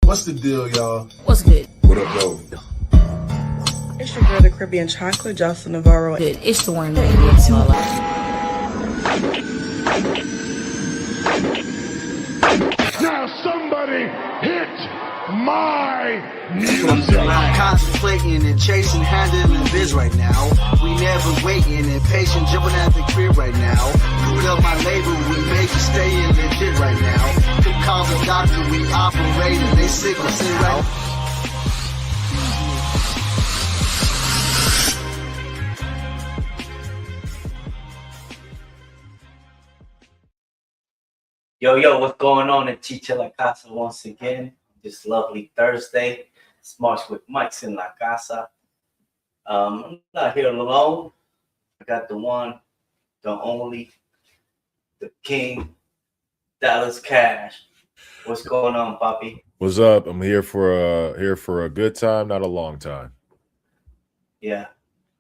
What's the deal, y'all? What's good? What up, though? It's your girl, the Caribbean Chocolate, Jocelyn Navarro. Good. It's the one that makes my life. Now somebody hit my music. I'm not contemplating and chasing, handling biz right now. We never waiting and patient, jumping at the crib right now. Put up my label, we make it stay in legit right now. Could call the doctor, we operating, they sick, we sit right. Yo, what's going on at Chicha La Casa once again? This lovely Thursday. It's March with Mike's in La Casa. I'm not here alone. I got the one, the only, the king, Dallas Cash. What's going on, Papi? What's up? I'm here for a good time, not a long time. Yeah.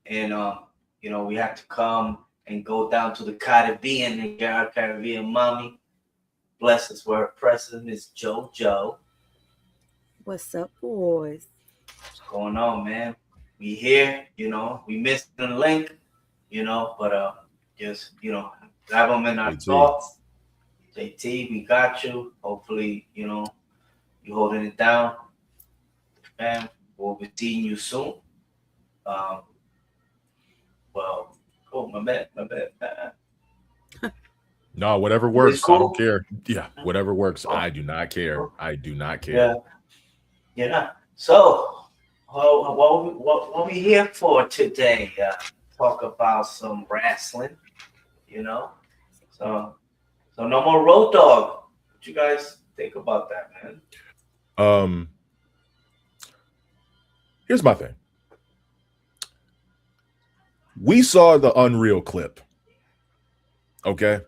And we have to come and go down to the Caribbean and get our Caribbean mommy. Bless us where present is JoJo. What's up, boys? What's going on, man? We here, we missed the link, but just, have them in our thoughts. JT, we got you. Hopefully, you holding it down. And we'll be seeing you soon. My bad. No, whatever works. Cool. I don't care. Yeah, whatever works. I do not care. Yeah. So, what we here for today? Talk about some wrestling. So no more Road Dogg. What you guys think about that, man? Here's my thing. We saw the Unreal clip. Okay.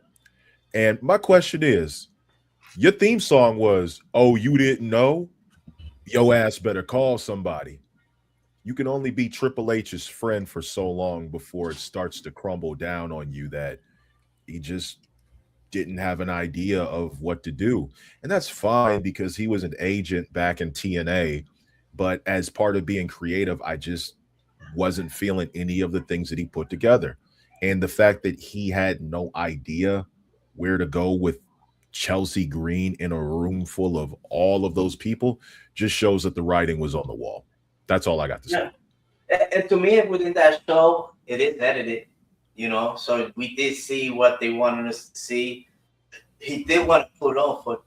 And my question is, your theme song was, "Oh, you didn't know? Yo ass better call somebody." You can only be Triple H's friend for so long before it starts to crumble down on you that he just didn't have an idea of what to do. And that's fine because he was an agent back in TNA. But as part of being creative, I just wasn't feeling any of the things that he put together. And the fact that he had no idea where to go with Chelsea Green in a room full of all of those people just shows that the writing was on the wall. That's all I got to say. And to me, within that show, it is edited, so we did see what they wanted us to see. He did want to put on for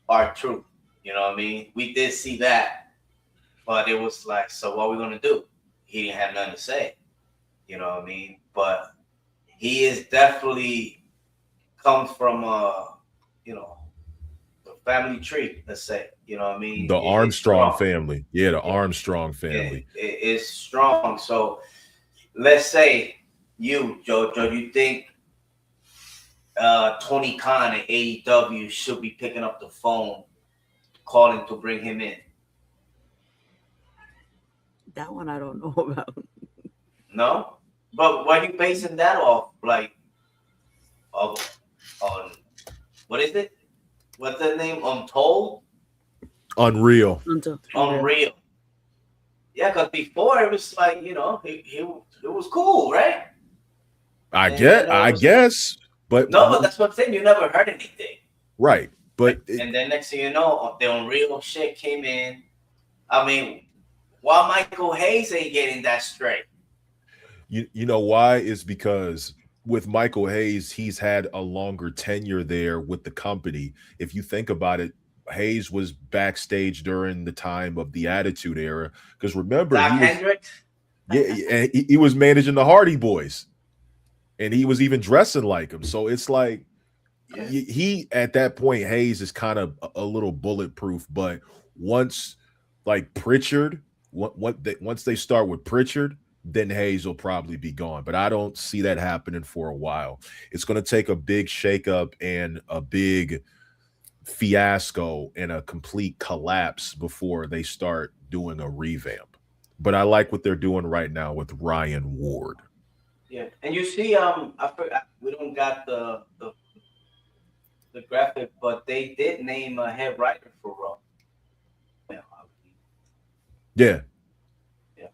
our truth, you know what I mean? We did see that, but it was like, so what are we going to do? He didn't have nothing to say, you know what I mean? But he is definitely comes from the family tree, let's say, you know what I mean? The Armstrong family. Yeah, the Armstrong family. It is strong. So let's say you, JoJo, you think Tony Khan at AEW should be picking up the phone, calling to bring him in? That one I don't know about. No? But why are you basing that off? Like, on what is it? What's the name? Untold? Unreal. Unreal. Yeah, because before it was like, it was cool, right? I guess. But no, but that's what I'm saying. You never heard anything. Right. But and then next thing you know, the Unreal shit came in. I mean, why Michael Hayes ain't getting that straight? You know why? Is because with Michael Hayes, he's had a longer tenure there with the company. If you think about it, Hayes was backstage during the time of the Attitude Era. Because remember, he was managing the Hardy Boys. And he was even dressing like him. So it's like he at that point, Hayes is kind of a little bulletproof. But once like Pritchard, once they start with Pritchard, then Hayes will probably be gone. But I don't see that happening for a while. It's going to take a big shakeup and a big fiasco and a complete collapse before they start doing a revamp. But I like what they're doing right now with Ryan Ward. Yeah, and you see, I forgot, we don't got the graphic, but they did name a head writer for Raw. Yeah. Yeah. Yeah.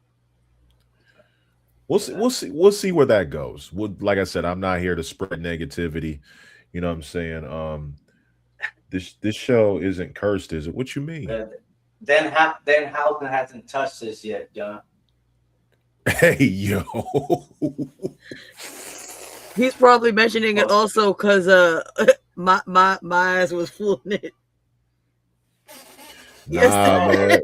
We'll see. We'll see where that goes. Like I said, I'm not here to spread negativity. You know what I'm saying? This show isn't cursed, is it? What you mean? Then Housen hasn't touched this yet, John. Hey yo. He's probably mentioning it Oh. also because my eyes was fooling it. Nah, man.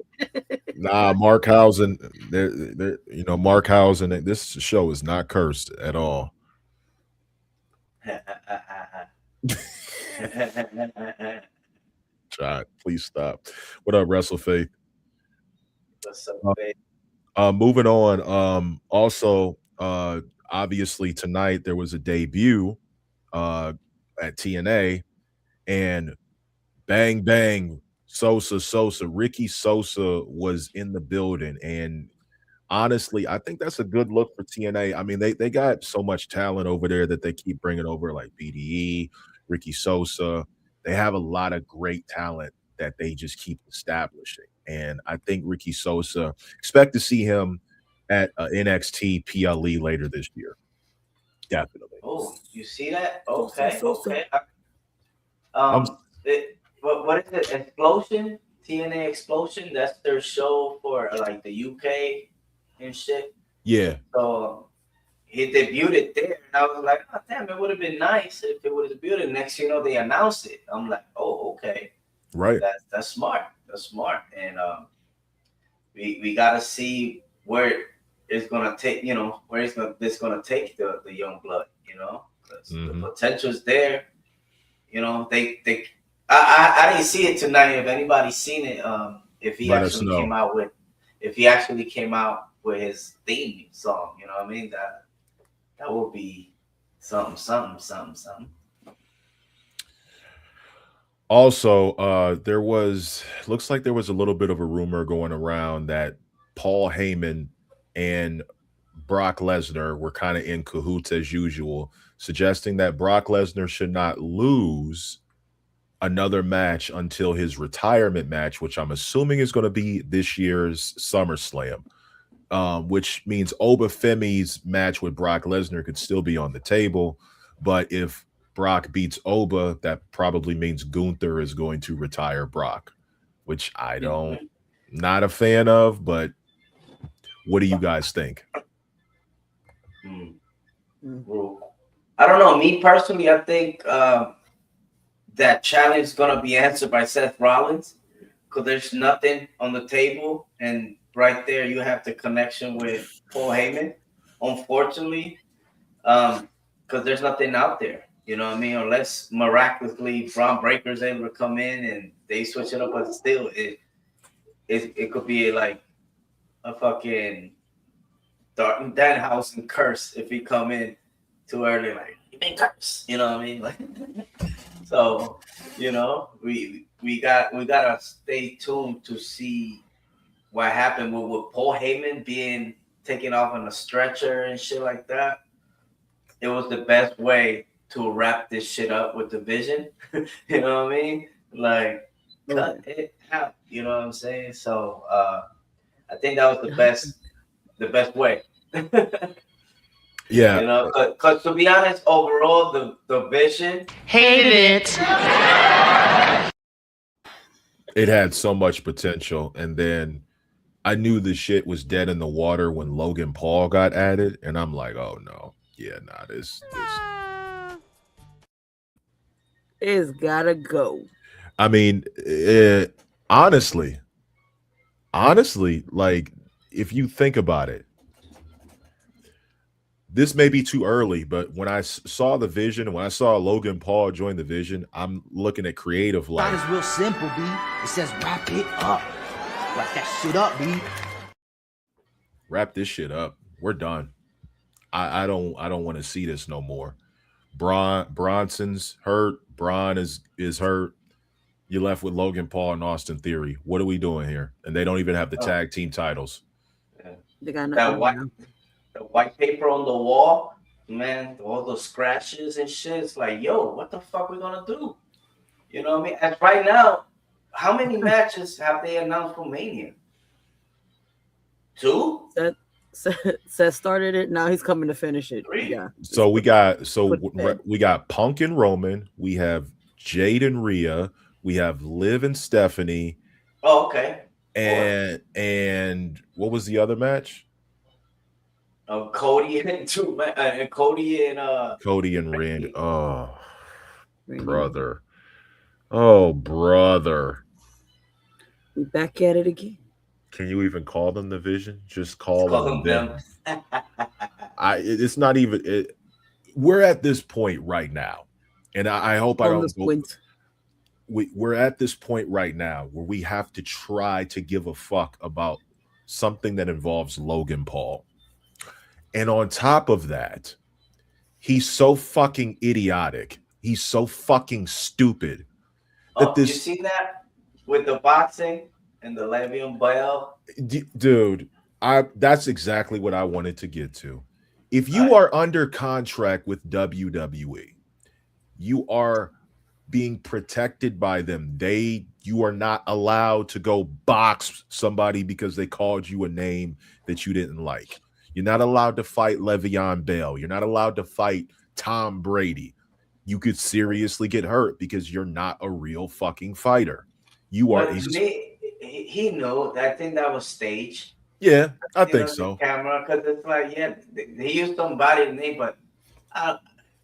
Nah, MarkHausen. MarkHausen. This show is not cursed at all. John, please stop. What up, WrestleFaith? What's up, Uh, babe? Moving on. Also, obviously tonight there was a debut at TNA, and bang bang, Sosa, Ricky Sosa was in the building, and honestly, I think that's a good look for TNA. I mean, they got so much talent over there that they keep bringing over, like BDE, Ricky Sosa. They have a lot of great talent that they just keep establishing, and I think Ricky Sosa, expect to see him at NXT PLE later this year. Definitely. Oh, you see that? Sosa, Okay, Sosa. okay. I'm What is it? Explosion? TNA Explosion? That's their show for like the UK and shit. Yeah, So he debuted there, and I was like, oh damn, it would have been nice if it would have debuted. Next, they announced it. I'm like, oh, okay, right. that's smart. That's smart, and we gotta see where it's gonna take. Where this gonna take the young blood. Because the potential's there. They I didn't see it tonight. If anybody's seen it, if he Let us actually know. came out with his theme song, you know what I mean? That would be something. Also, looks like there was a little bit of a rumor going around that Paul Heyman and Brock Lesnar were kind of in cahoots as usual, suggesting that Brock Lesnar should not lose another match until his retirement match, which I'm assuming is going to be this year's SummerSlam, which means Obafemi's match with Brock Lesnar could still be on the table. But if Brock beats Oba, that probably means Gunther is going to retire Brock, which not a fan of, but what do you guys think? I don't know. Me personally, I think that challenge is gonna be answered by Seth Rollins, because there's nothing on the table, and right there you have the connection with Paul Heyman. Unfortunately, because there's nothing out there. You know what I mean? Unless miraculously Braun Breaker's able to come in and they switch it up, but still, it could be like a fucking Danhausen curse if he come in too early, like you been cursed. You know what I mean? Like, so we gotta stay tuned to see what happened with Paul Heyman being taken off on a stretcher and shit like that. It was the best way to wrap this shit up with the Vision. You know what I mean? Like, cut it out. You know what I'm saying? So I think that was the best way. Yeah. Because to be honest, overall, the Vision Hated it. It had so much potential, and then I knew the shit was dead in the water when Logan Paul got added, and I'm like, oh no, yeah, nah, this. It's gotta go. I mean, honestly, like if you think about it, this may be too early, but when I saw the Vision, when I saw Logan Paul join the Vision, I'm looking at creative like. It's real simple, B. It says wrap it up. Wrap that shit up, B. Wrap this shit up. We're done. I don't want to see this no more. Bronson's hurt. Braun is hurt. You're left with Logan Paul and Austin Theory. What are we doing here? And they don't even have the tag team titles. They got that white paper on the wall, man, all those scratches and shit. It's like, yo, what the fuck we gonna do? You know what I mean? And right now, how many matches have they announced for Mania? 2? Seth started it. Now he's coming to finish it. 3? Yeah. So we got Put we got Punk and Roman. We have Jade and Rhea. We have Liv and Stephanie. Oh, okay. 4. And what was the other match? Cody and Cody and Randy. Oh, Randy. brother. Oh, brother. We back at it again. Can you even call them the Vision? Just call them. It's not even. We're at this point right now, and I hope I don't go. We're at this point right now where we have to try to give a fuck about something that involves Logan Paul. And on top of that, he's so fucking idiotic. He's so fucking stupid. You see that with the boxing and the Le'Veon Bell? Dude, that's exactly what I wanted to get to. If you are under contract with WWE, you are being protected by them. You are not allowed to go box somebody because they called you a name that you didn't like. You're not allowed to fight Le'Veon Bell. You're not allowed to fight Tom Brady. You could seriously get hurt because you're not a real fucking fighter. You are. He knew. I think that was staged. Yeah, I think so. Camera, because it's like, yeah, he used somebody's name, but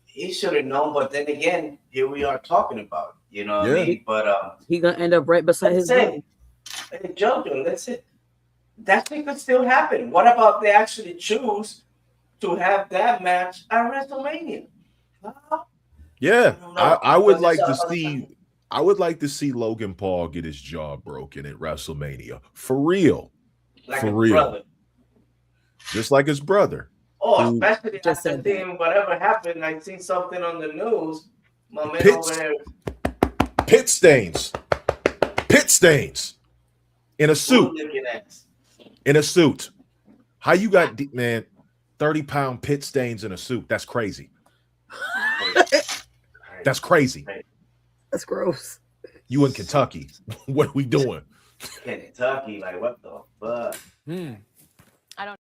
he should have known. But then again, here we are talking about it, you know what I mean? But he gonna end up right beside his brother. Hey, Jojo, listen, that thing could still happen. What about they actually choose to have that match at WrestleMania? Yeah, I would like to see. I would like to see Logan Paul get his jaw broken at WrestleMania for real, brother. Just like his brother. Oh, especially after seeing whatever happened. I seen something on the news. My man over there. Pit stains in a suit. In a suit. How you got 30-pound pit stains in a suit? That's crazy. That's crazy. That's gross. You in Kentucky. What are we doing? Kentucky, like what the fuck? I don't.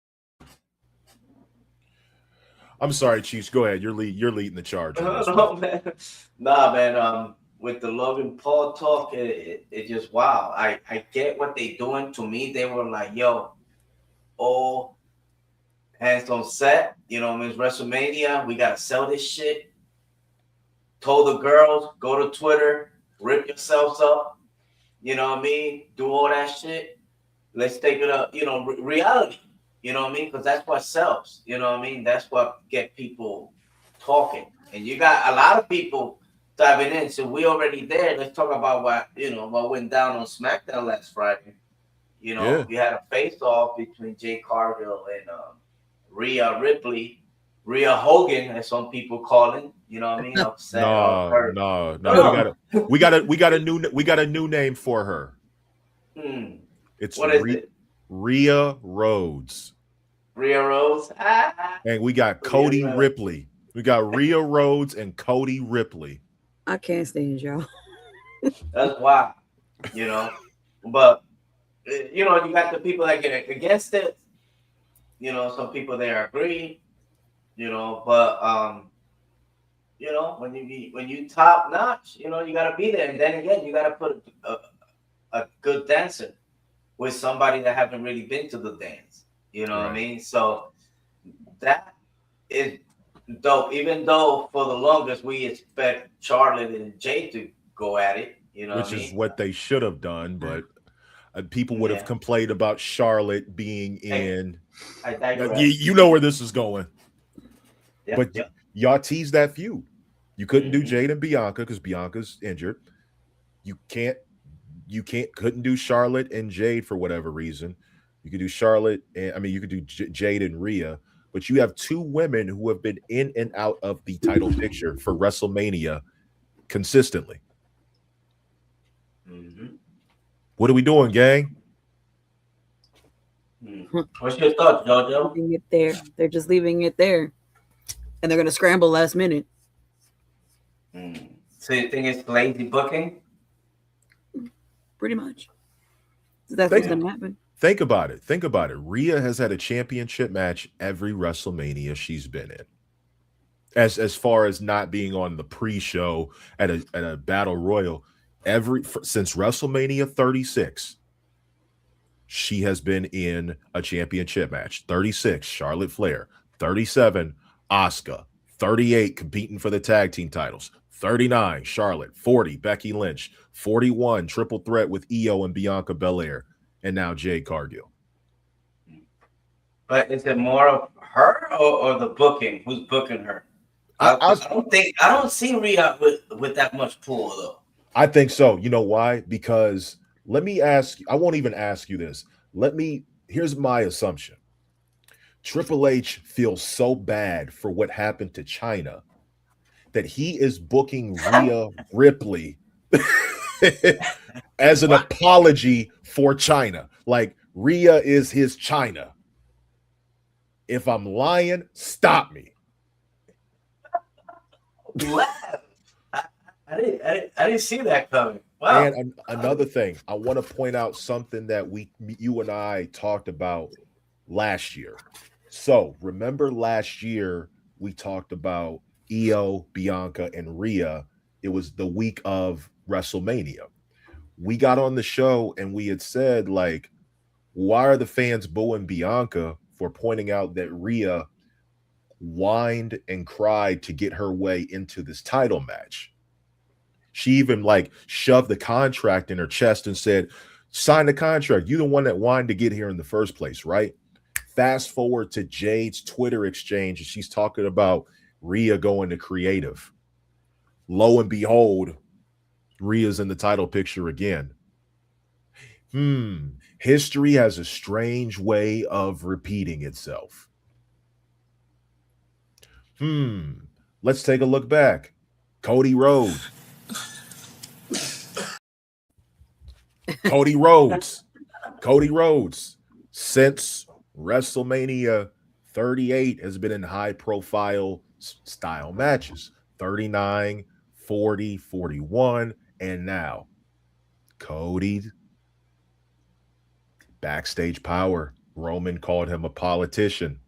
I'm sorry, Chiefs. Go ahead. You're leading the charge. No, man. Nah, man. With the Logan Paul talk, it just wow. I get what they doing. To me, they were like, yo, all hands on set. You know, it's WrestleMania. We gotta sell this shit. Told the girls, go to Twitter, rip yourselves up. You know what I mean? Do all that shit. Let's take it up. You know, reality. You know what I mean? Because that's what sells. You know what I mean? That's what get people talking. And you got a lot of people diving in. So we already there. Let's talk about what went down on SmackDown last Friday. You know, we had a face-off between Jay Cargill and Rhea Hogan, as some people call it. You know what I mean? Upset. No. We got a new name for her. It's Rhea Rhodes. Rhea Rhodes. And we got Cody Ripley. We got Rhea Rhodes and Cody Ripley. I can't stand y'all. That's wild, you know. But you know, you got the people that get against it. You know, some people there agree. You know, but you know, when you top notch, you know, you gotta be there. And then again, you gotta put a good dancer with somebody that haven't really been to the dance. You know what I mean? So that is dope. Even though for the longest we expect Charlotte and Jay to go at it, you know, which is what they should have done, but people would have complained about Charlotte being in. You know where this is going. But y'all teased that feud. You couldn't do Jade and Bianca because Bianca's injured. You couldn't do Charlotte and Jade for whatever reason. You could do Charlotte and you could do Jade and Rhea, but you have two women who have been in and out of the title picture for WrestleMania consistently. What are we doing, gang? What's your thoughts, JoJo? Leaving it there. They're just leaving it there. And they're going to scramble last minute. So you think it's lazy booking? Pretty much. That's what's going to happen. Think about it. Think about it. Rhea has had a championship match every WrestleMania she's been in. As far as not being on the pre-show at a battle royal, since WrestleMania 36, she has been in a championship match. 36, Charlotte Flair. 37, Asuka. 38, competing for the tag team titles. 39, Charlotte. 40, Becky Lynch. 41, triple threat with Io and Bianca Belair. And now Jade Cargill. But is it more of her or the booking? Who's booking her? I don't see Rhea with that much pull though. I think so. You know why? Because let me ask you, I won't even ask you this. Here's my assumption. Triple H feels so bad for what happened to China that he is booking Rhea Ripley as an apology for China. Like, Rhea is his China. If I'm lying, stop me. I didn't see that coming. Wow. And another thing, I want to point out something that you and I talked about last year. So remember last year we talked about Io, Bianca, and Rhea. It was the week of WrestleMania. We got on the show and we had said, like, why are the fans booing Bianca for pointing out that Rhea whined and cried to get her way into this title match? She even like shoved the contract in her chest and said, sign the contract. You're the one that whined to get here in the first place, right? Fast forward to Jade's Twitter exchange, and she's talking about Rhea going to creative. Lo and behold, Rhea's in the title picture again. History has a strange way of repeating itself. Let's take a look back. Cody Rhodes. Cody Rhodes, since WrestleMania 38 has been in high profile style matches. 39, 40, 41, and now Cody. Backstage power. Roman called him a politician.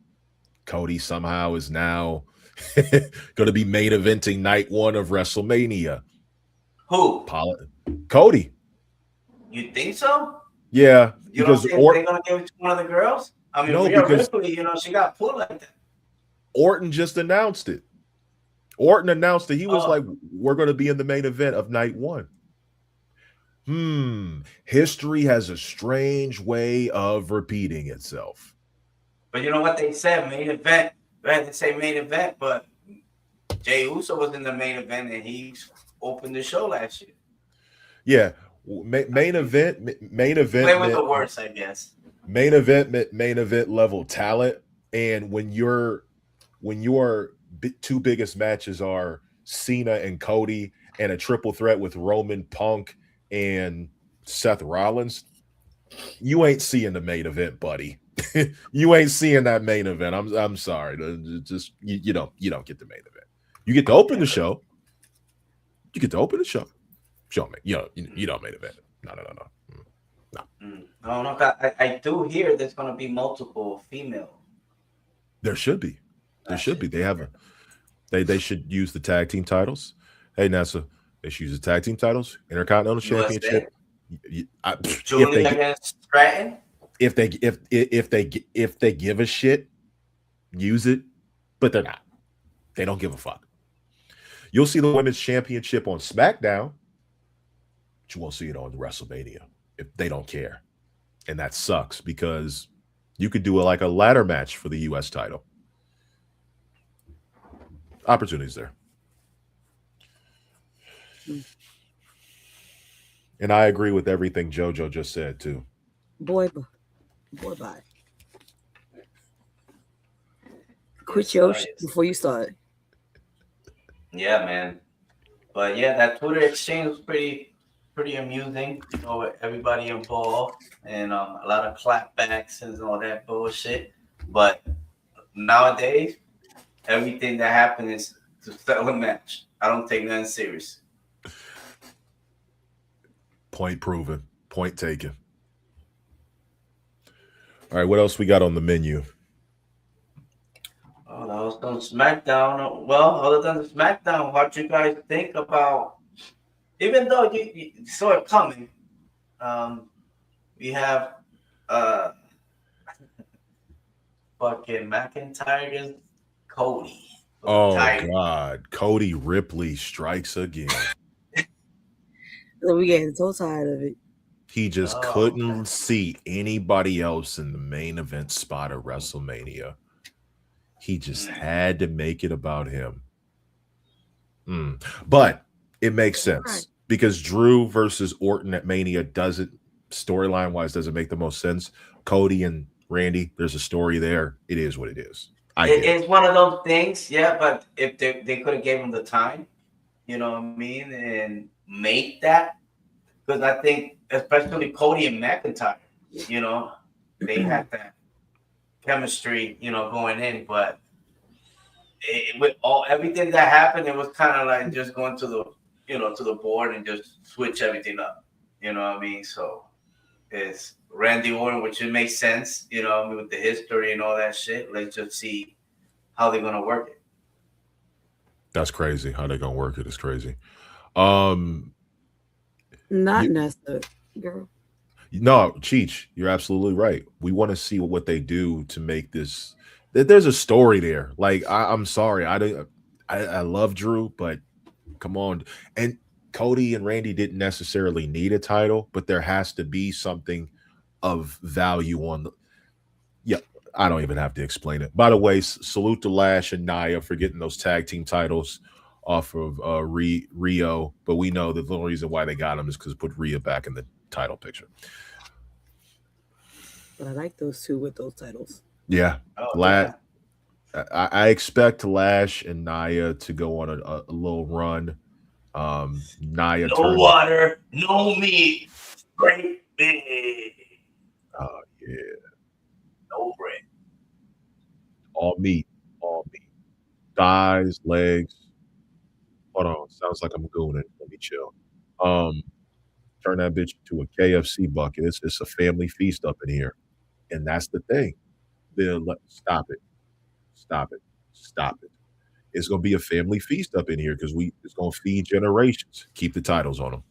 Cody somehow is now going to be main eventing night one of WrestleMania. Who? Cody. You think so? Yeah. You don't think they're going to give it to one of the girls? I mean, no, Rhea because Ripley, she got pulled like that. Orton just announced it. Orton announced that he was like, we're going to be in the main event of night one. History has a strange way of repeating itself. But you know what they said? Main event. They say main event, but Jey Uso was in the main event and he opened the show last year. Yeah. Main event. Play with the words, I guess. Main event level talent. And when your two biggest matches are Cena and Cody and a triple threat with Roman, Punk, and Seth Rollins, you ain't seeing the main event, buddy. You ain't seeing that main event. I'm sorry. Just you don't get the main event. You get to open the show. You get to open the show. You don't main event. No. No. I do hear there's gonna be multiple female. There should be. They should use the tag team titles. Hey, NASA, they should use the tag team titles, Intercontinental Championship. Julie against Stratton. If they give a shit, use it, but they're not. They don't give a fuck. You'll see the women's championship on SmackDown, but you won't see it on WrestleMania if they don't care. And that sucks because you could do a ladder match for the U.S. title. Opportunities there. And I agree with everything JoJo just said too. Boy, bye. Quit your shit before you start. Yeah, man. But yeah, that Twitter exchange was pretty amusing. With everybody involved and a lot of clapbacks and all that bullshit. But nowadays, everything that happens is to sell a match. I don't take nothing serious. Point proven. Point taken. All right, what else we got on the menu? Oh, that was on SmackDown. Well, other than the SmackDown, what you guys think about? Even though you saw it coming, we have uh fucking McIntyre against Cody. Oh God, Cody Ripley strikes again. We getting so tired of it. He just couldn't see anybody else in the main event spot of WrestleMania. He just had to make it about him. But it makes sense because Drew versus Orton at Mania doesn't, storyline wise, doesn't make the most sense. Cody and Randy, there's a story there. It is what it is. It's one of those things, yeah. But if they could have gave him the time, you know what I mean, and make that, because I think especially Cody and McIntyre, you know, they had that chemistry, you know, going in. But with everything that happened, it was kind of like just going to the, you know, to the board and just switch everything up. You know what I mean? So it's Randy Orton, which it makes sense, you know, with the history and all that shit. Let's just see how they're gonna work it. That's crazy. How they're gonna work it is crazy. Not Nesta, girl. No, Cheech, you're absolutely right. We want to see what they do to make this. There's a story there. Like I'm sorry, I love Drew, but come on. And Cody and Randy didn't necessarily need a title, but there has to be something of value on the. Yeah, I don't even have to explain it. By the way, salute to Lash and Nia for getting those tag team titles off of Rio, but we know that the only reason why they got them is because put Rhea back in the title picture. But I like those two with those titles. Yeah, I expect Lash and Nia to go on a little run. Nia, no water, no meat, straight big. Oh yeah, no bread. All meat, thighs, legs. Hold on, sounds like I'm gooning. Let me chill. Turn that bitch into a KFC bucket. It's a family feast up in here, and that's the thing. Stop it. It's gonna be a family feast up in here because it's gonna feed generations. Keep the titles on them.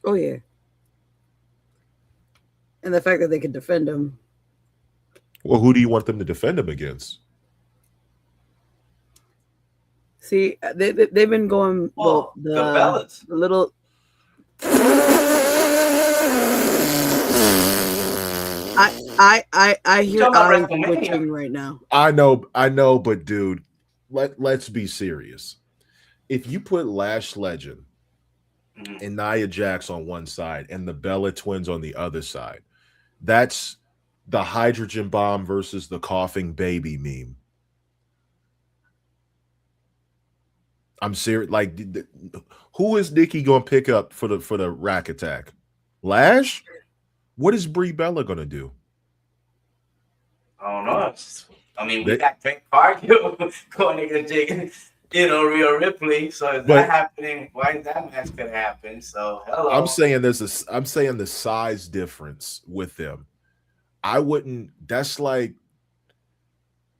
Oh yeah, and the fact that they can defend them. Well, who do you want them to defend them against? See, they've been going the little. I hear eyes twitching right now. I know, but dude, let's be serious. If you put Lash Legend and Nia Jax on one side and the Bella Twins on the other side, that's the hydrogen bomb versus the coughing baby meme. I'm serious. Like, who is Nikki going to pick up for the rack attack? Lash? What is Brie Bella going to do? I don't know. I mean, we got Trent Cargill going against, Rhea Ripley. So is that happening? Why is that match gonna happen? So hello. I'm saying the size difference with them. I wouldn't. That's like,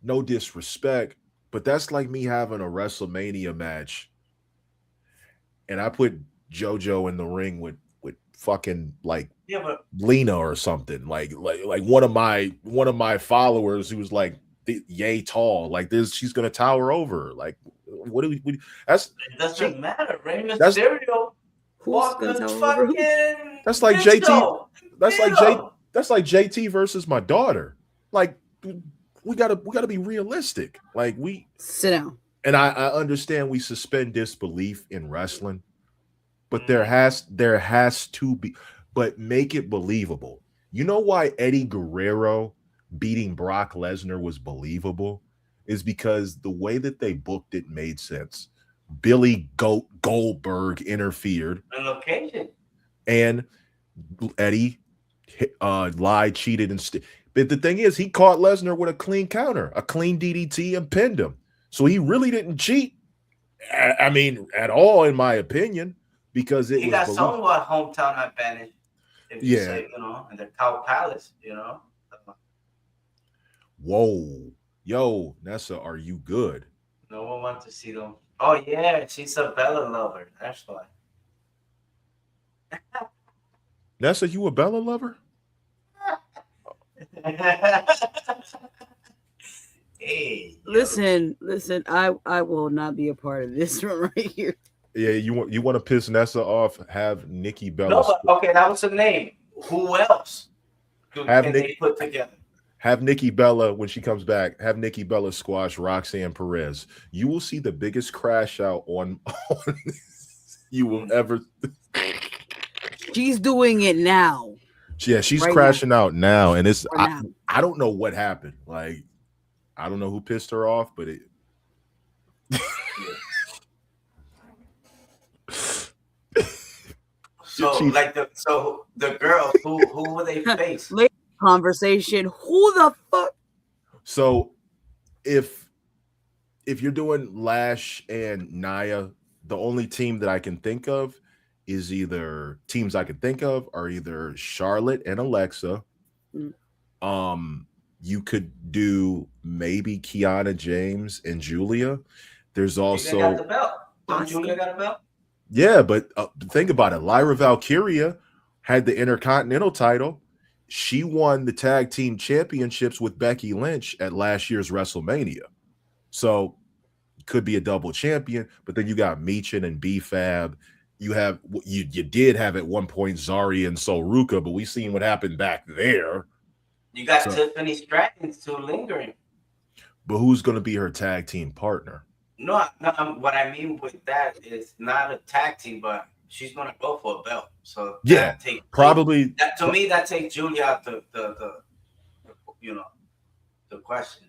no disrespect, but that's like me having a WrestleMania match, and I put JoJo in the ring with fucking like Lena or something, like one of my followers who was like yay tall, like this, she's gonna tower over. Like, what do we it doesn't matter. Rey Mysterio. That's like JT. That's like JT versus my daughter. Like, we gotta be realistic. Like, we sit down. And I understand we suspend disbelief in wrestling, but there has to be, but make it believable. You know why Eddie Guerrero beating Brock Lesnar was believable? Is because the way that they booked it made sense. Billy Goldberg interfered. The location. And Eddie lied, cheated, but the thing is, he caught Lesnar with a clean counter, a clean DDT, and pinned him. So he really didn't cheat. I mean, at all, in my opinion. Because he got somewhat hometown advantage. If you Yeah. say, in the Cow Palace, Whoa. Yo, Nessa, are you good? no one wants to see them. Oh yeah, she's a Bella lover. That's why. Nessa, you a Bella lover? Hey, Listen. I will not be a part of this one right here. Yeah, you want to piss Nessa off? Have Nikki Bella. No, but okay, that was the name. Who else can they put together? Have Nikki Bella, when she comes back, have Nikki Bella squash Roxanne Perez. You will see the biggest crash out on you will ever. She's doing it now. Yeah, she's Right crashing out now, and it's Right now. I don't know what happened. Like, I don't know who pissed her off, but it. So the girls, who will they face? Late conversation. Who the fuck? So if you're doing Lash and Naya, the only team that I can think of is either teams I can think of are either Charlotte and Alexa. You could do maybe Kiana James and Julia. There's also Julia got the belt. Don't Julia got a belt? Yeah, but think about it. Lyra Valkyria had the Intercontinental title. She won the tag team championships with Becky Lynch at last year's WrestleMania. So could be a double champion, but then you got Michin and B-Fab. You did have at one point Zari and Soruka, but we seen what happened back there. You got Tiffany Stratton still lingering. But who's going to be her tag team partner? No, what I mean with that is not a tag team, but she's going to go for a belt. So yeah, probably. To me, that takes Julia out the question.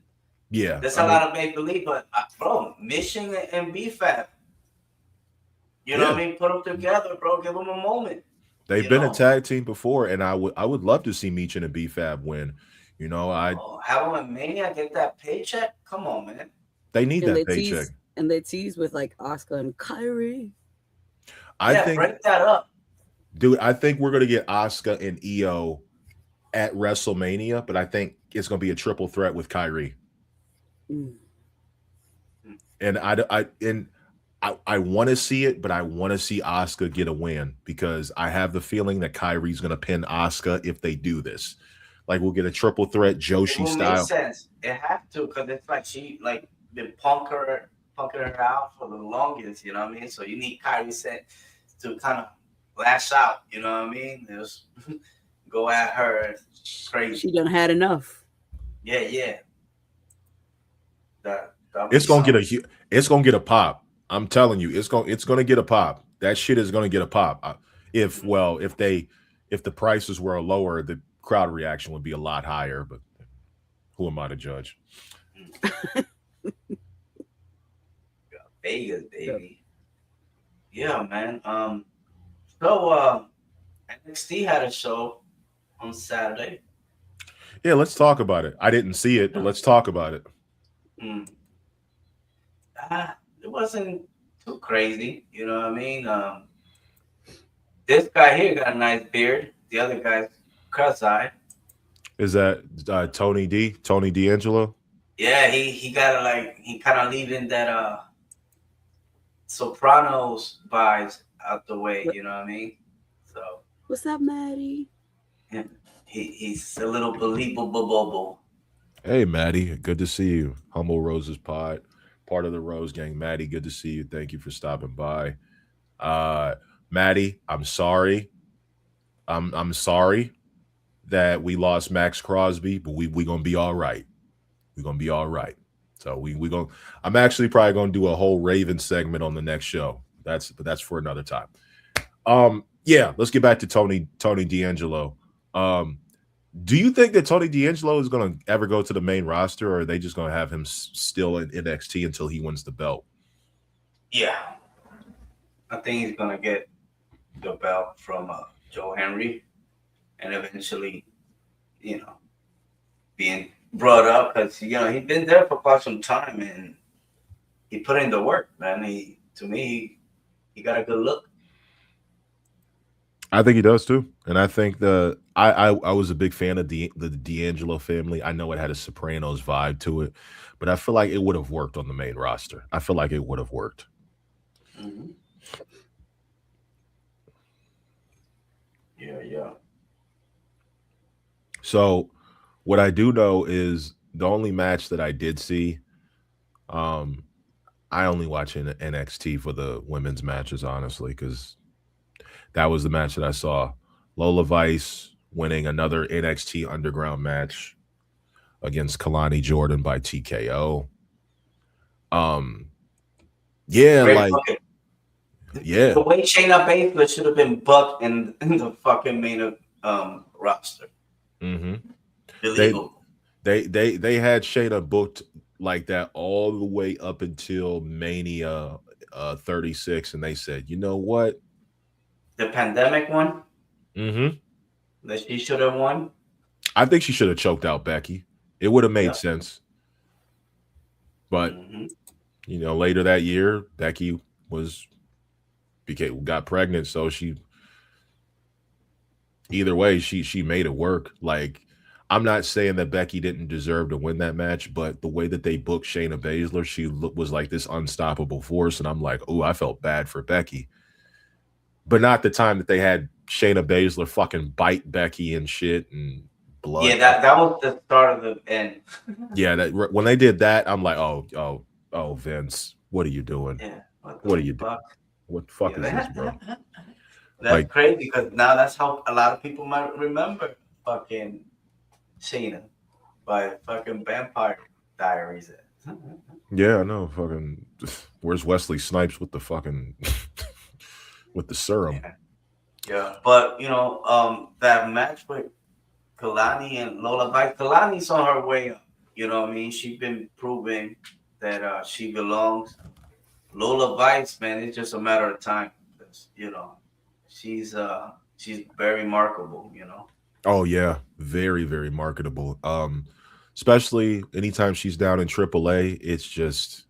Yeah, there's a lot of make believe, but bro, Mission and B-Fab. You know what I mean? Put them together, bro. Give them a moment. They've been a tag team before, and I would love to see Michin and B-Fab win. Have them at Mania, get that paycheck. Come on, man. They need that paycheck. And they tease with like Asuka and Kyrie. I think break that up, dude. I think we're gonna get Asuka and Io at WrestleMania, but I think it's gonna be a triple threat with Kyrie. And I want to see it, but I want to see Asuka get a win because I have the feeling that Kyrie's going to pin Asuka if they do this. Like we'll get a triple threat Joshi style. Makes sense. It have to because it's like she been punking her out for the longest. You know what I mean? So you need Kyrie set to kind of lash out. You know what I mean? Just go at her crazy. She done had enough. Yeah. It's gonna get a pop. I'm telling you, it's gonna get a pop. That shit is gonna get a pop. If the prices were lower, the crowd reaction would be a lot higher. But who am I to judge? Vegas, baby. Yeah, man. So NXT had a show on Saturday. Yeah, let's talk about it. I didn't see it, but let's talk about it. It wasn't too crazy, you know what I mean? This guy here got a nice beard. The other guy's cross-eyed. Is that Tony D'Angelo? Yeah, he got he kind of leaving that Sopranos vibes out the way, you know what I mean? So what's up, Maddie? Yeah, he's a little believable. Hey, Maddie, good to see you. Humble Roses Pod, part of the Rose Gang. Maddie, good to see you. Thank you for stopping by. Maddie, I'm sorry. I'm sorry that we lost Max Crosby, but we gonna be all right. We're gonna be all right. So we gonna. I'm actually probably gonna do a whole Raven segment on the next show. But that's for another time. Yeah, let's get back to Tony D'Angelo. Do you think that Tony D'Angelo is going to ever go to the main roster, or are they just going to have him still in NXT until he wins the belt? Yeah. I think he's going to get the belt from Joe Henry and eventually, being brought up because, he's been there for quite some time and he put in the work, man. To me, he got a good look. I think he does too, and I think I was a big fan of the D'Angelo family. I know it had a Sopranos vibe to it, but I feel like it would have worked on the main roster. I feel like it would have worked. Mm-hmm. Yeah. So, what I do know is the only match that I did see. Um, I only watch NXT for the women's matches, honestly, because that was the match that I saw. Lola Vice winning another NXT Underground match against Kalani Jordan by TKO. Yeah, Great like fucking. yeah. The way Shayna Baszler should have been booked in the fucking main roster. Mm-hmm. Illegal. They had Shayna booked like that all the way up until Mania 36, and they said, you know what? The pandemic one Mm-hmm. that she should have won. I think she should have choked out Becky. It would have made sense. But later that year, Becky got pregnant, so either way, she made it work. Like, I'm not saying that Becky didn't deserve to win that match, but the way that they booked Shayna Baszler, she was like this unstoppable force, and I'm like, oh, I felt bad for Becky. But not the time that they had Shayna Baszler fucking bite Becky and shit and blood. Yeah, that was the start of the end. Yeah, when they did that, I'm like, oh, Vince, what are you doing? Yeah, what are you doing? What the fuck is this, bro? That's crazy because now that's how a lot of people might remember fucking Shayna by fucking Vampire Diaries. Yeah, I know. Fucking, where's Wesley Snipes with the fucking with the serum? Yeah, but that match with Kalani and Lola Vice. Kalani's on her way up. You know what I mean? She's been proving that she belongs. Lola Vice, man, it's just a matter of time. She's very marketable. Oh yeah, very very marketable. Especially anytime she's down in AAA, it's just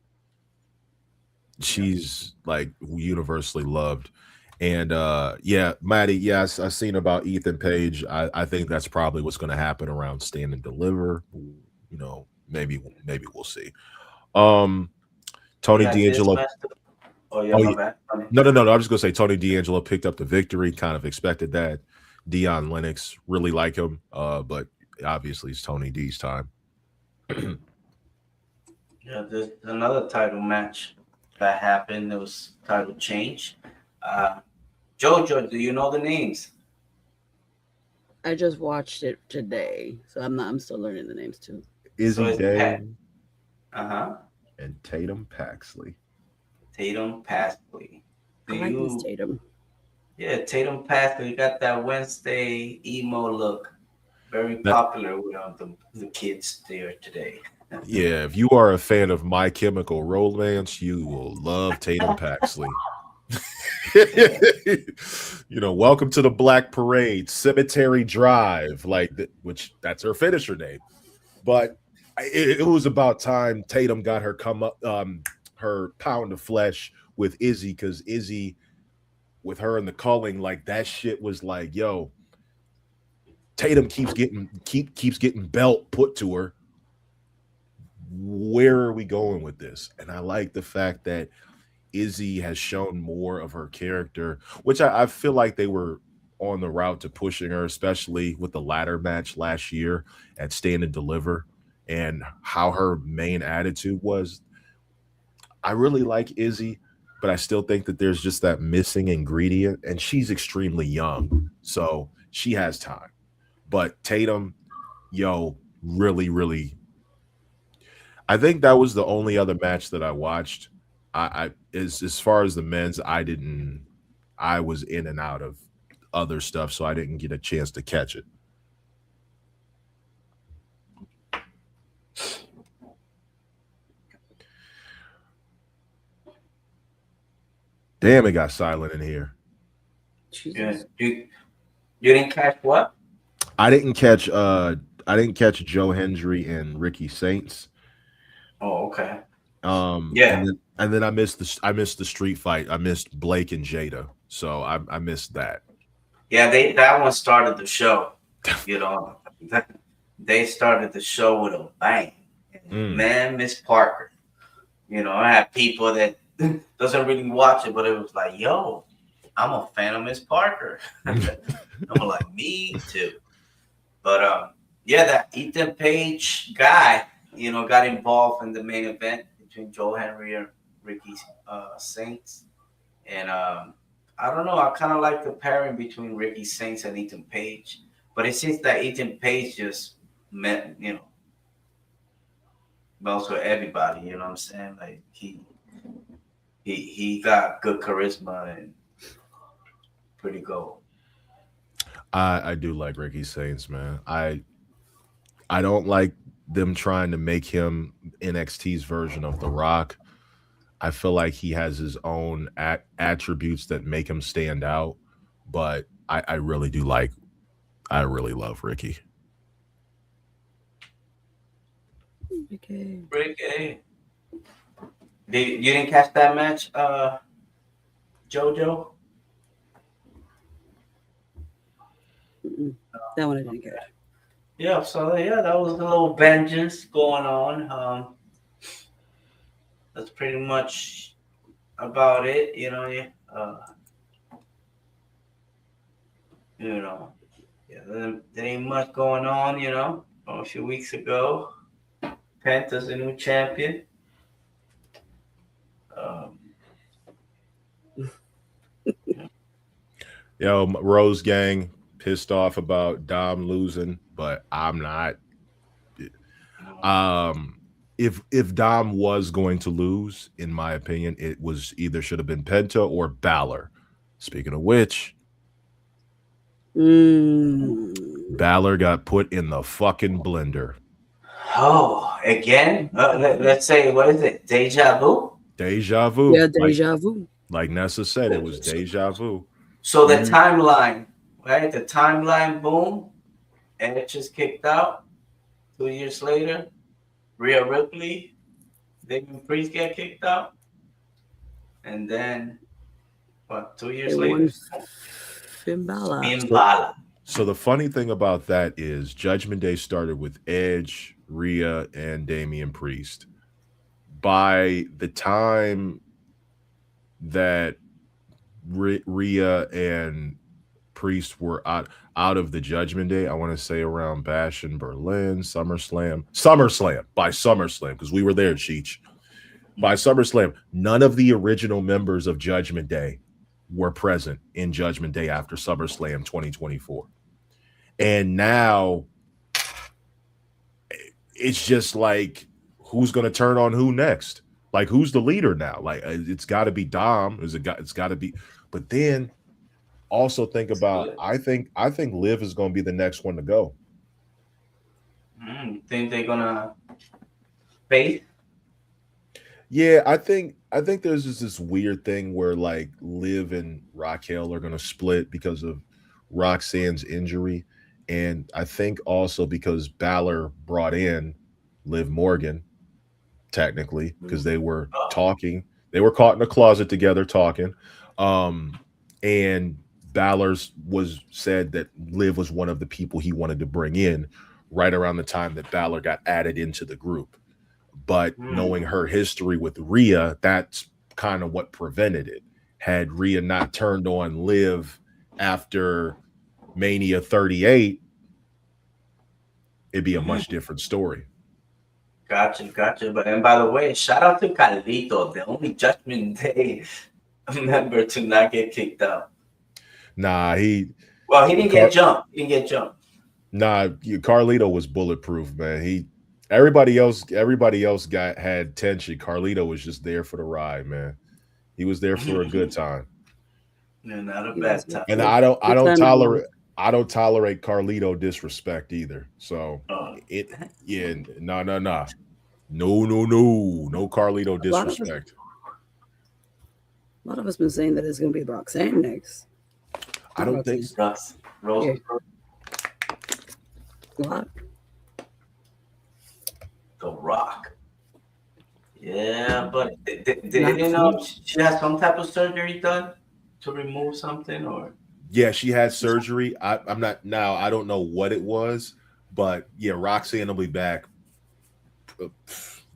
she's like universally loved. And yeah, Maddie, yes, I've seen about Ethan Page. I think that's probably what's going to happen around Stand and Deliver. Maybe we'll see. Tony D'Angelo. My bad. No. I'm just gonna say Tony D'Angelo picked up the victory. Kind of expected that. Dion Lennox, really like him, but obviously it's Tony D's time. Yeah, there's another title match that happened. There was title change. Jojo, do you know the names? I just watched it today, so I'm still learning the names too. Izzy Day. And Tatum Paxley. Tatum Paxley. I like this Tatum. Yeah, Tatum Paxley got that Wednesday emo look. Very popular with the kids there today. Yeah, if you are a fan of My Chemical Romance, you will love Tatum Paxley. Welcome to the Black Parade, Cemetery Drive, which that's her finisher name. But it was about time Tatum got her her pound of flesh with Izzy, because Izzy, with her in the calling, like that shit was like, yo, Tatum keeps getting belt put to her. Where are we going with this? And I like the fact that Izzy has shown more of her character, which I feel like they were on the route to pushing her, especially with the ladder match last year at Stand and Deliver, and how her main attitude was. I really like Izzy, but I still think that there's just that missing ingredient, and she's extremely young, so she has time. But Tatum, really, really, I think that was the only other match that I watched. As far as the men's, I was in and out of other stuff, so I didn't get a chance to catch it. Damn, it got silent in here. Jesus. You didn't catch what? I didn't catch Joe Hendry and Ricky Saints. Oh, okay. Yeah. And then I missed the street fight. I missed Blake and Jada. So I missed that. Yeah, that one started the show. You know, they started the show with a bang. Man, Miss Parker. You know, I have people that doesn't really watch it, but it was like, yo, I'm a fan of Miss Parker. I'm like, me too. But yeah, that Ethan Page guy, you know, got involved in the main event between Joe Henry and Ricky Saints. And I don't know, I kind of like the pairing between Ricky Saints and Ethan Page. But it seems that Ethan Page just met, you know, melts with everybody, you know what I'm saying? Like he got good charisma and pretty good. I do like Ricky Saints, man. I don't like them trying to make him NXT's version of The Rock. I feel like he has his own attributes that make him stand out, but I really do like. I really love Ricky. Okay. Ricky. You didn't catch that match, JoJo? That one I didn't catch. Yeah, so yeah, that was a little vengeance going on. That's pretty much about it, you know. Yeah, you know, yeah, there ain't much going on, you know. A few weeks ago, Penta's the new champion. Yo, Rose Gang pissed off about Dom losing, but I'm not. If Dom was going to lose, in my opinion, it was either should have been Penta or Balor. Speaking of which, Balor got put in the fucking blender. Oh, again? Let's say, what is it? Deja vu? Deja vu. Yeah, deja vu. Like Nessa said, it was deja vu. So the timeline, right? The timeline, boom. Edge is kicked out. 2 years later, Rhea Ripley, Damien Priest get kicked out. And then, what, 2 years later? Finn Balor. Finn Balor. So the funny thing about that is Judgment Day started with Edge, Rhea, and Damian Priest. By the time that Rhea and Priest were out of the Judgment Day, I want to say around Bash in Berlin, SummerSlam, because we were there, Cheech. By SummerSlam, none of the original members of Judgment Day were present in Judgment Day after SummerSlam 2024. And now it's just like, who's going to turn on who next? Like, who's the leader now? Like, it's got to be Dom. It's got to be. But then also think about, I think Liv is going to be the next one to go. Think they're gonna face? Yeah, I think there's just this weird thing where like Liv and Raquel are going to split because of Roxanne's injury. And I think also because Balor brought in Liv Morgan, technically, because they were talking. They were caught in a closet together talking. And Balor's was said that Liv was one of the people he wanted to bring in right around the time that Balor got added into the group. But knowing her history with Rhea, that's kind of what prevented it. Had Rhea not turned on Liv after Mania 38, it'd be a much different story. Gotcha. But and by the way, shout out to Carlito, the only Judgment Day member to not get kicked out. Nah, he didn't get jumped. Nah, Carlito was bulletproof, man. Everybody else had tension. Carlito was just there for the ride, man. He was there for a good time. Yeah, not a bad time. And I don't tolerate Carlito disrespect either. So no Carlito disrespect. A lot of us been saying that it's going to be Roxanne next. I don't think so. Rose. What? The Rock. Yeah, but did you know she has some type of surgery done to remove something, or Yeah, she had surgery. I'm not now. I don't know what it was, but yeah, Roxanne will be back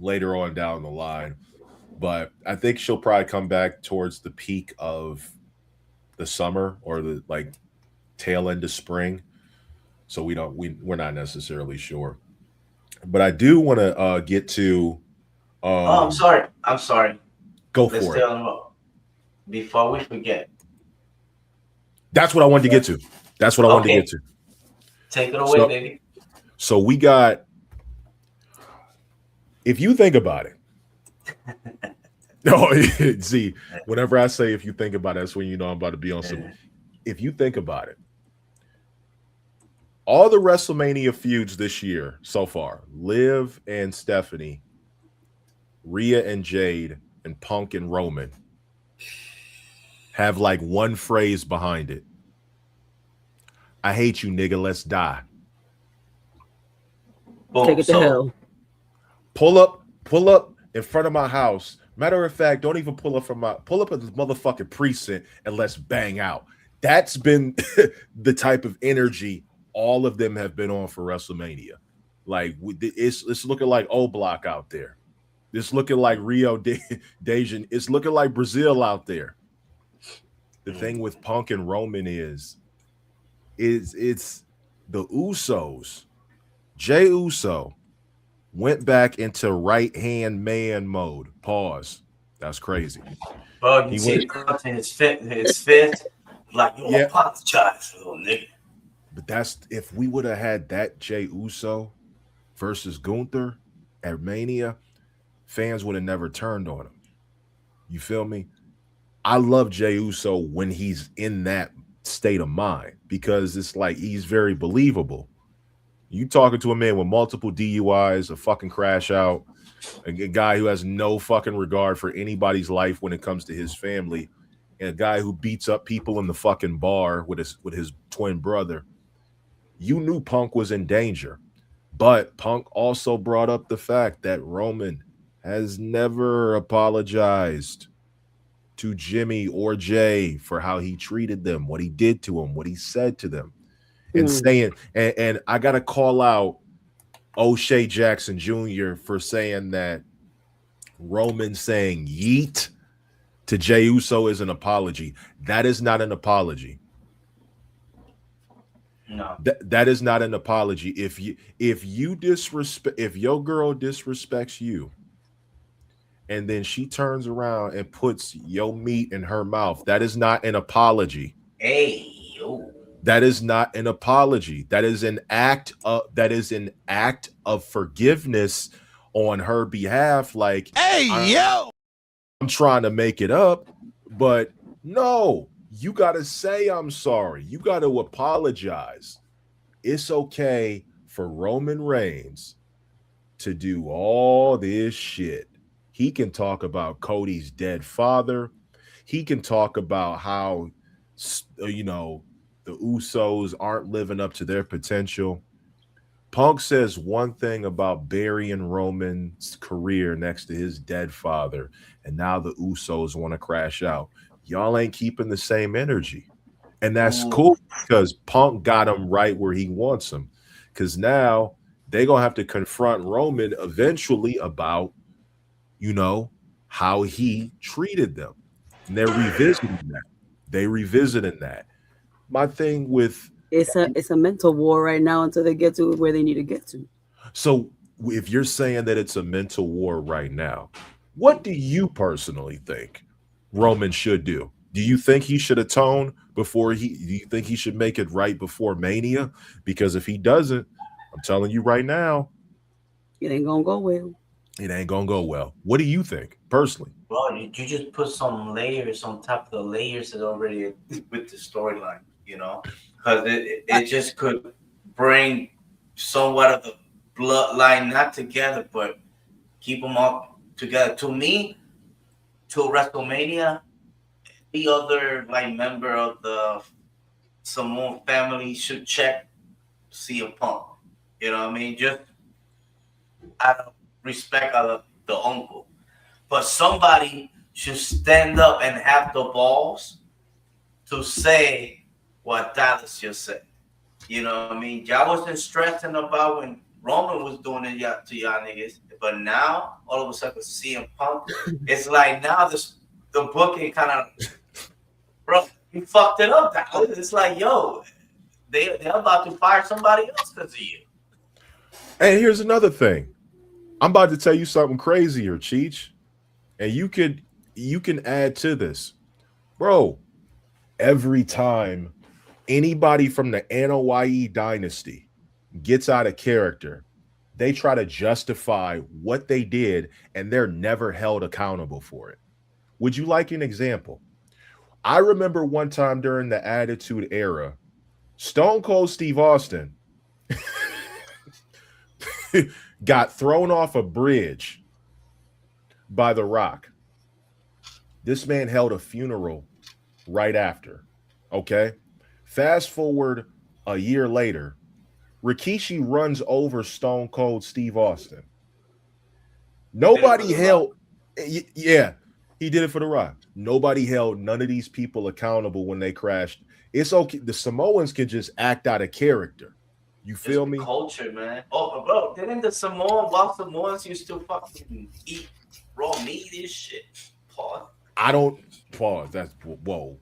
later on down the line. But I think she'll probably come back towards the peak of the summer or the like tail end of spring. So we're not necessarily sure. But I do want to get to Oh, I'm sorry. I'm sorry. go Let's for stay it. on the road. Before we forget. That's what I wanted to get to. That's what I wanted to get to. Take it away, baby. So we got, if you think about it. No, see, whenever I say if you think about it, that's when you know I'm about to be on some. If you think about it, all the WrestleMania feuds this year so far, Liv and Stephanie, Rhea and Jade, and Punk and Roman have like one phrase behind it. I hate you, nigga. Let's die. Boom. Take it to hell. Pull up in front of my house. Matter of fact, don't even pull up at the motherfucking precinct and let's bang out. That's been the type of energy all of them have been on for WrestleMania. Like it's looking like O Block out there. It's looking like Rio de Janeiro. It's looking like Brazil out there. The thing with Punk and Roman is it's the Usos. Jey Uso went back into right hand man mode. Pause. That's crazy. Bro, you see the content, his fifth. Like, you apologize, little nigga. But that's if we would have had that Jey Uso versus Gunther at Mania, fans would have never turned on him. You feel me? I love Jey Uso when he's in that state of mind because it's like he's very believable. You talking to a man with multiple DUIs, a fucking crash out, a guy who has no fucking regard for anybody's life when it comes to his family, and a guy who beats up people in the fucking bar with his twin brother. You knew Punk was in danger, but Punk also brought up the fact that Roman has never apologized to Jimmy or Jay for how he treated them, what he did to them, what he said to them. And saying, and I gotta call out O'Shea Jackson Jr. for saying that Roman saying yeet to Jey Uso is an apology. That is not an apology. No, that is not an apology. If you disrespect, if your girl disrespects you, and then she turns around and puts your meat in her mouth, that is not an apology. Hey, yo. That is not an apology. That is an act of forgiveness on her behalf. Like, hey, I'm trying to make it up, but no, you got to say I'm sorry. You got to apologize. It's okay for Roman Reigns to do all this shit. He can talk about Cody's dead father. He can talk about how, the Usos aren't living up to their potential. Punk says one thing about burying Roman's career next to his dead father, and now the Usos want to crash out. Y'all ain't keeping the same energy. And that's cool because Punk got him right where he wants him. Because now they're going to have to confront Roman eventually about, how he treated them. And they're revisiting that. My thing with it's a mental war right now until they get to where they need to get to. So if you're saying that it's a mental war right now, what do you personally think Roman should do? Do you think he should atone do you think he should make it right before Mania? Because if he doesn't, I'm telling you right now, it ain't gonna go well. It ain't gonna go well. What do you think personally? Well, you just put some layers on top of the layers that already with the storyline, because it just could bring somewhat of the bloodline not together, but keep them all together. To me, to WrestleMania, the other member of the Samoan family should check CM Punk. You know what I mean? Just out of respect of the uncle. But somebody should stand up and have the balls to say what Dallas just said. You know what I mean? Y'all wasn't stressing about when Roman was doing it to y'all niggas, but now all of a sudden CM Punk, it's like now the booking kind of, bro, you fucked it up. Dallas. It's like, yo, they're about to fire somebody else because of you. And here's another thing. I'm about to tell you something crazier, Cheech, and you can add to this, bro. Every time anybody from the Anoa'i dynasty gets out of character, they try to justify what they did, and they're never held accountable for it. Would you like an example? I remember one time during the Attitude Era, Stone Cold Steve Austin got thrown off a bridge by The Rock. This man held a funeral right after. Okay. Fast forward a year later, Rikishi runs over Stone Cold Steve Austin. Nobody held, yeah, he did it for The Rock. Nobody held none of these people accountable when they crashed. It's okay. The Samoans can just act out of character. You feel me? Culture, man. Oh, bro, didn't the Samoans used to fucking eat raw meat and shit? Pause. I don't pause. That's whoa.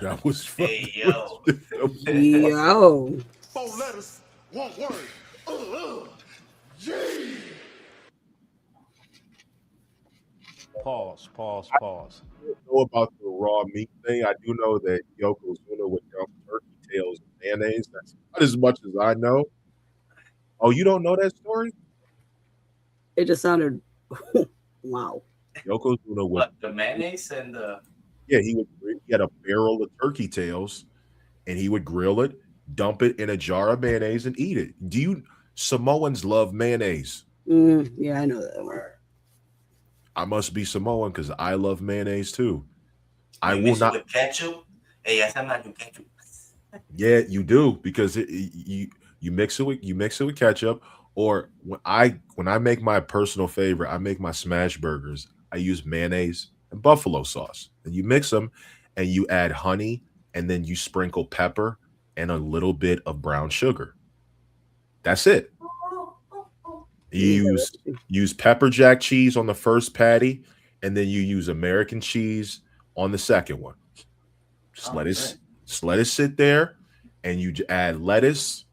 That was hey yo. Yo. 4 letters, 1 word. G. Pause. I don't know about the raw meat thing. I do know that Yokozuna would dump turkey tails and mayonnaise. That's not as much as I know. Oh, you don't know that story? It just sounded wow. Yokozuna would What, the mayonnaise and the he had a barrel of turkey tails and he would grill it, dump it in a jar of mayonnaise and eat it. Samoans love mayonnaise? Yeah, I know that one. I must be Samoan because I love mayonnaise too. I you will not with ketchup. Hey, I'm not doing ketchup. Yeah, you do because you mix it with ketchup. Or when I make my personal favorite, I make my smash burgers. I use mayonnaise and buffalo sauce, and you mix them, and you add honey, and then you sprinkle pepper and a little bit of brown sugar. That's it. You use pepper jack cheese on the first patty, and then you use American cheese on the second one. Just let it sit there, and you add lettuce,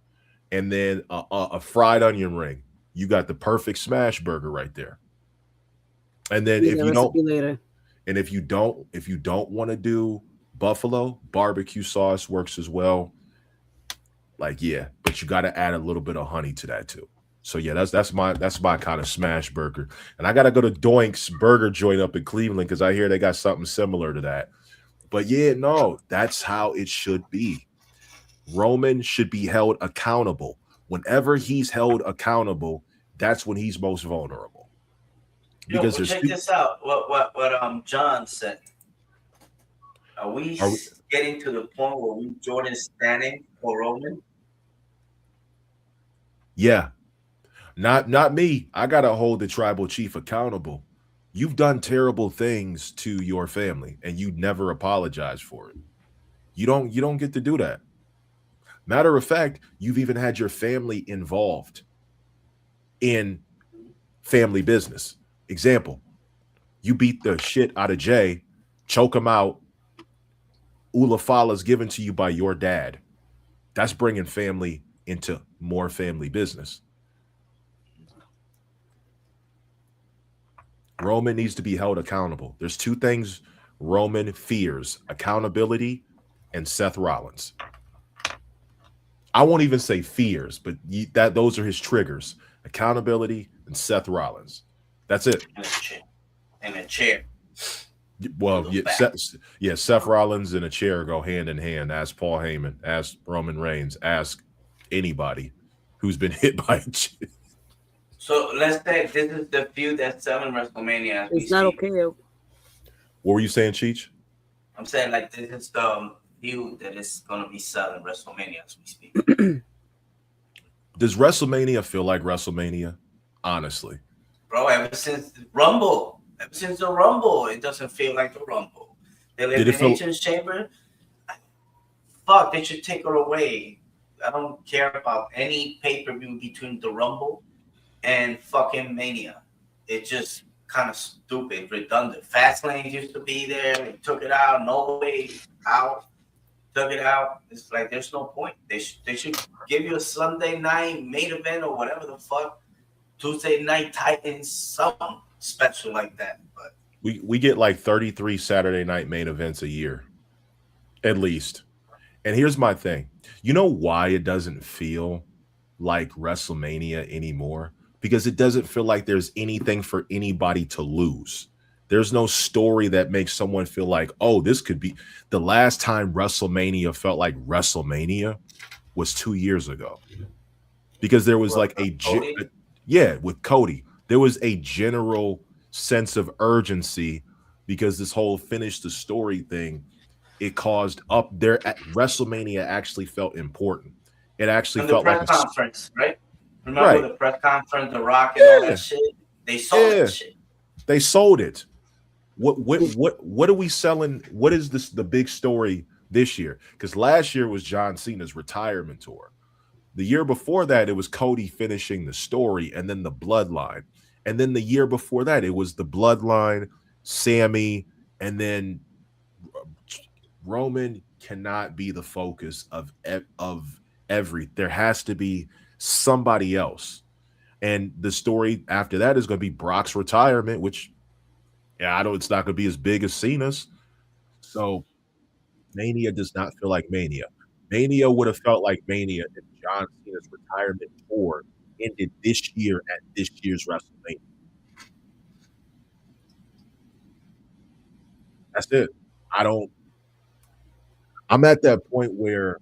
and then a fried onion ring. You got the perfect smash burger right there. And then if you don't want to do buffalo, barbecue sauce works as well. Like, yeah, but you got to add a little bit of honey to that too. So yeah, that's my kind of smash burger. And I got to go to Doink's burger joint up in Cleveland because I hear they got something similar to that. But yeah, no, that's how it should be. Roman should be held accountable. Whenever he's held accountable, that's when he's most vulnerable. Because check this out. What John said. Are we getting to the point where we Jordan standing for Roman? Yeah. Not me. I gotta hold the tribal chief accountable. You've done terrible things to your family and you never apologize for it. You don't get to do that. Matter of fact, you've even had your family involved in family business. Example, you beat the shit out of Jay, choke him out. Ulafala's given to you by your dad. That's bringing family into more family business. Roman needs to be held accountable. There's two things Roman fears: accountability and Seth Rollins. I won't even say fears, but those are his triggers: accountability and Seth Rollins. That's it. And a chair. Well, yeah, Seth Rollins and a chair go hand in hand. Ask Paul Heyman, ask Roman Reigns, ask anybody who's been hit by a chair. So let's say this is the feud that's selling WrestleMania. It's not okay. What were you saying, Cheech? I'm saying like this is the feud that is going to be selling WrestleMania as we speak. Does WrestleMania feel like WrestleMania? Honestly, bro, ever since the Rumble, it doesn't feel like the Rumble. The Elimination Chamber, fuck, they should take her away. I don't care about any pay-per-view between the Rumble and fucking Mania. It's just kind of stupid, redundant. Fastlane used to be there. They took it out. No way out. Took it out. It's like there's no point. They should give you a Sunday night main event or whatever the fuck. Tuesday Night Titans, something special like that. But we get like 33 Saturday night main events a year, at least. And here's my thing. You know why it doesn't feel like WrestleMania anymore? Because it doesn't feel like there's anything for anybody to lose. There's no story that makes someone feel like, oh, this could be the last time WrestleMania felt like WrestleMania was 2 years ago. Because there was like with Cody, there was a general sense of urgency because this whole finish the story thing, it caused up there at WrestleMania actually felt important. It actually felt like a conference, right? Remember the press conference, The Rock and all that shit? They sold that shit. They sold it. What are we selling? What is this the big story this year? Because last year was John Cena's retirement tour. The year before that, it was Cody finishing the story and then the bloodline. And then the year before that, it was the bloodline, Sammy, and then Roman cannot be the focus of every. There has to be somebody else. And the story after that is going to be Brock's retirement, which I know it's not going to be as big as Cena's. So Mania does not feel like Mania. Mania would have felt like Mania if John Cena's retirement tour ended this year at this year's WrestleMania. That's it. I'm at that point where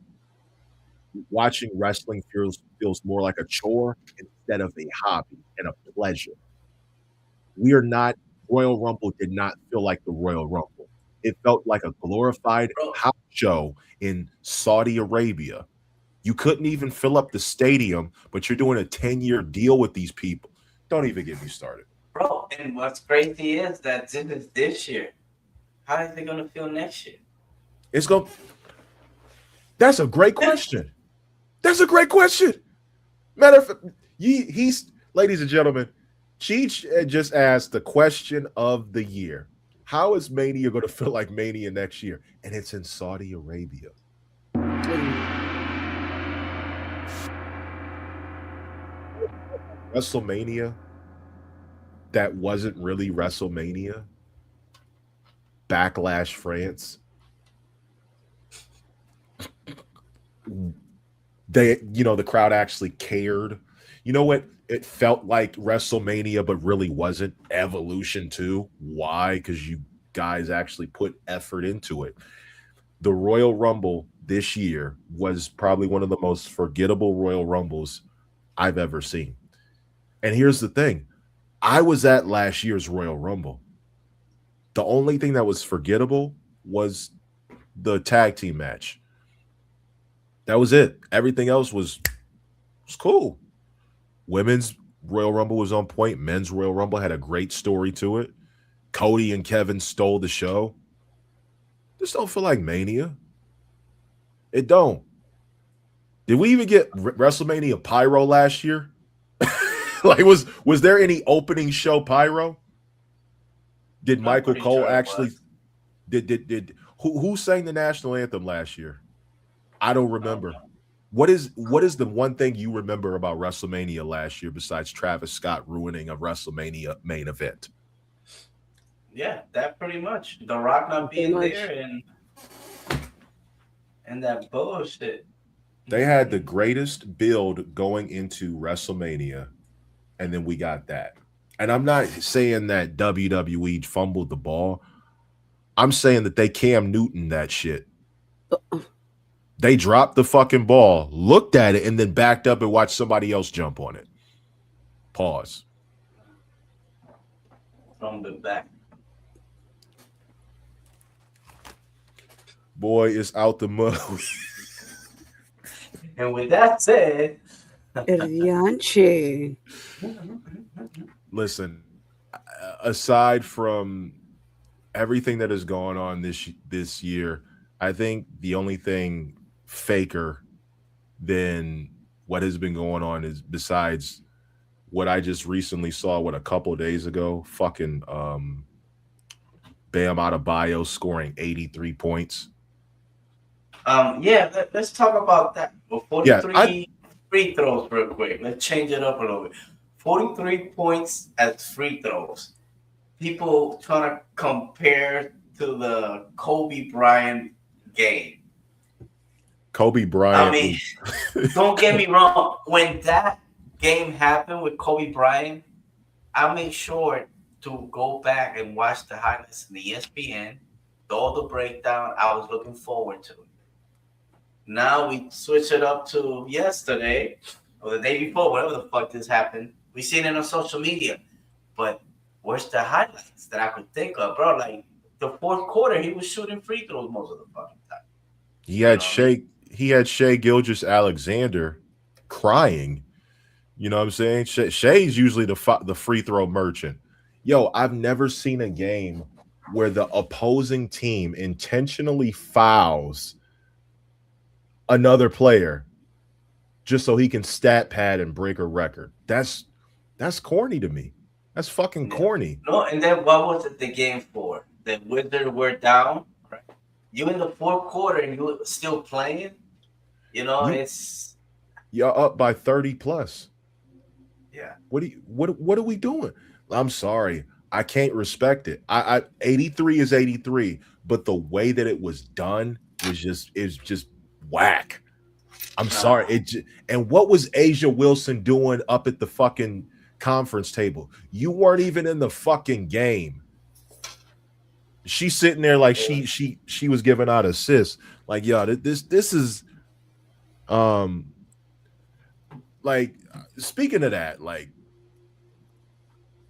watching wrestling feels more like a chore instead of a hobby and a pleasure. Royal Rumble did not feel like the Royal Rumble. It felt like a glorified house show in Saudi Arabia. You couldn't even fill up the stadium, but you're doing a 10-year deal with these people. Don't even get me started. Bro, and what's crazy is that this is this year. How is it going to feel next year? That's a great question. That's a great question. Matter of fact, he's ladies and gentlemen, Cheech just asked the question of the year. How is Mania going to feel like Mania next year? And it's in Saudi Arabia. WrestleMania that wasn't really WrestleMania. Backlash France. The crowd actually cared. You know what? It felt like WrestleMania, but really wasn't. Evolution 2. Why? Because you guys actually put effort into it. The Royal Rumble this year was probably one of the most forgettable Royal Rumbles I've ever seen. And here's the thing. I was at last year's Royal Rumble. The only thing that was forgettable was the tag team match. That was it. Everything else was cool. Women's Royal Rumble was on point. Men's Royal Rumble had a great story to it. Cody and Kevin stole the show. This don't feel like Mania. It don't. Did we even get WrestleMania pyro last year? Like, was there any opening show pyro? Did Michael Cole actually did who sang the national anthem last year? I don't remember. What is the one thing you remember about WrestleMania last year besides Travis Scott ruining a WrestleMania main event? Yeah, that pretty much. The Rock not being there and that bullshit. They had the greatest build going into WrestleMania, and then we got that. And I'm not saying that WWE fumbled the ball. I'm saying that they Cam Newton that shit. They dropped the fucking ball, looked at it, and then backed up and watched somebody else jump on it. Pause. From the back. Boy, it's out the mud. And with that said, listen, aside from everything that has gone on this year, I think the only thing faker than what has been going on is besides what I just recently saw a couple days ago, fucking Bam Adebayo scoring 83 points. Yeah, let's talk about that. Well, Yeah, 43 free throws real quick. Let's change it up a little bit. 43 points as free throws. People trying to compare to the Kobe Bryant game. Kobe Bryant. I mean, don't get me wrong. When that game happened with Kobe Bryant, I made sure to go back and watch the highlights in the ESPN, all the breakdown. I was looking forward to it. Now we switch it up to yesterday or the day before, whatever the fuck this happened. We seen it on social media, but where's the highlights that I could think of, bro? Like the fourth quarter, he was shooting free throws most of the fucking time. He had Shea Gilgeous-Alexander crying. You know what I'm saying? Shea's usually the free throw merchant. Yo, I've never seen a game where the opposing team intentionally fouls another player just so he can stat pad and break a record. That's corny to me. That's fucking corny. No, and then what was it the game for? The Wizards were down, right? You in the fourth quarter and you still playing? You know, you're up by 30 plus. Yeah. What are we doing? I'm sorry. I can't respect it. I 83 is 83, but the way that it was done is just whack. I'm sorry. And what was Asia Wilson doing up at the fucking conference table? You weren't even in the fucking game. She's sitting there like she was giving out assists. Like, yo, this is like, speaking of that, like,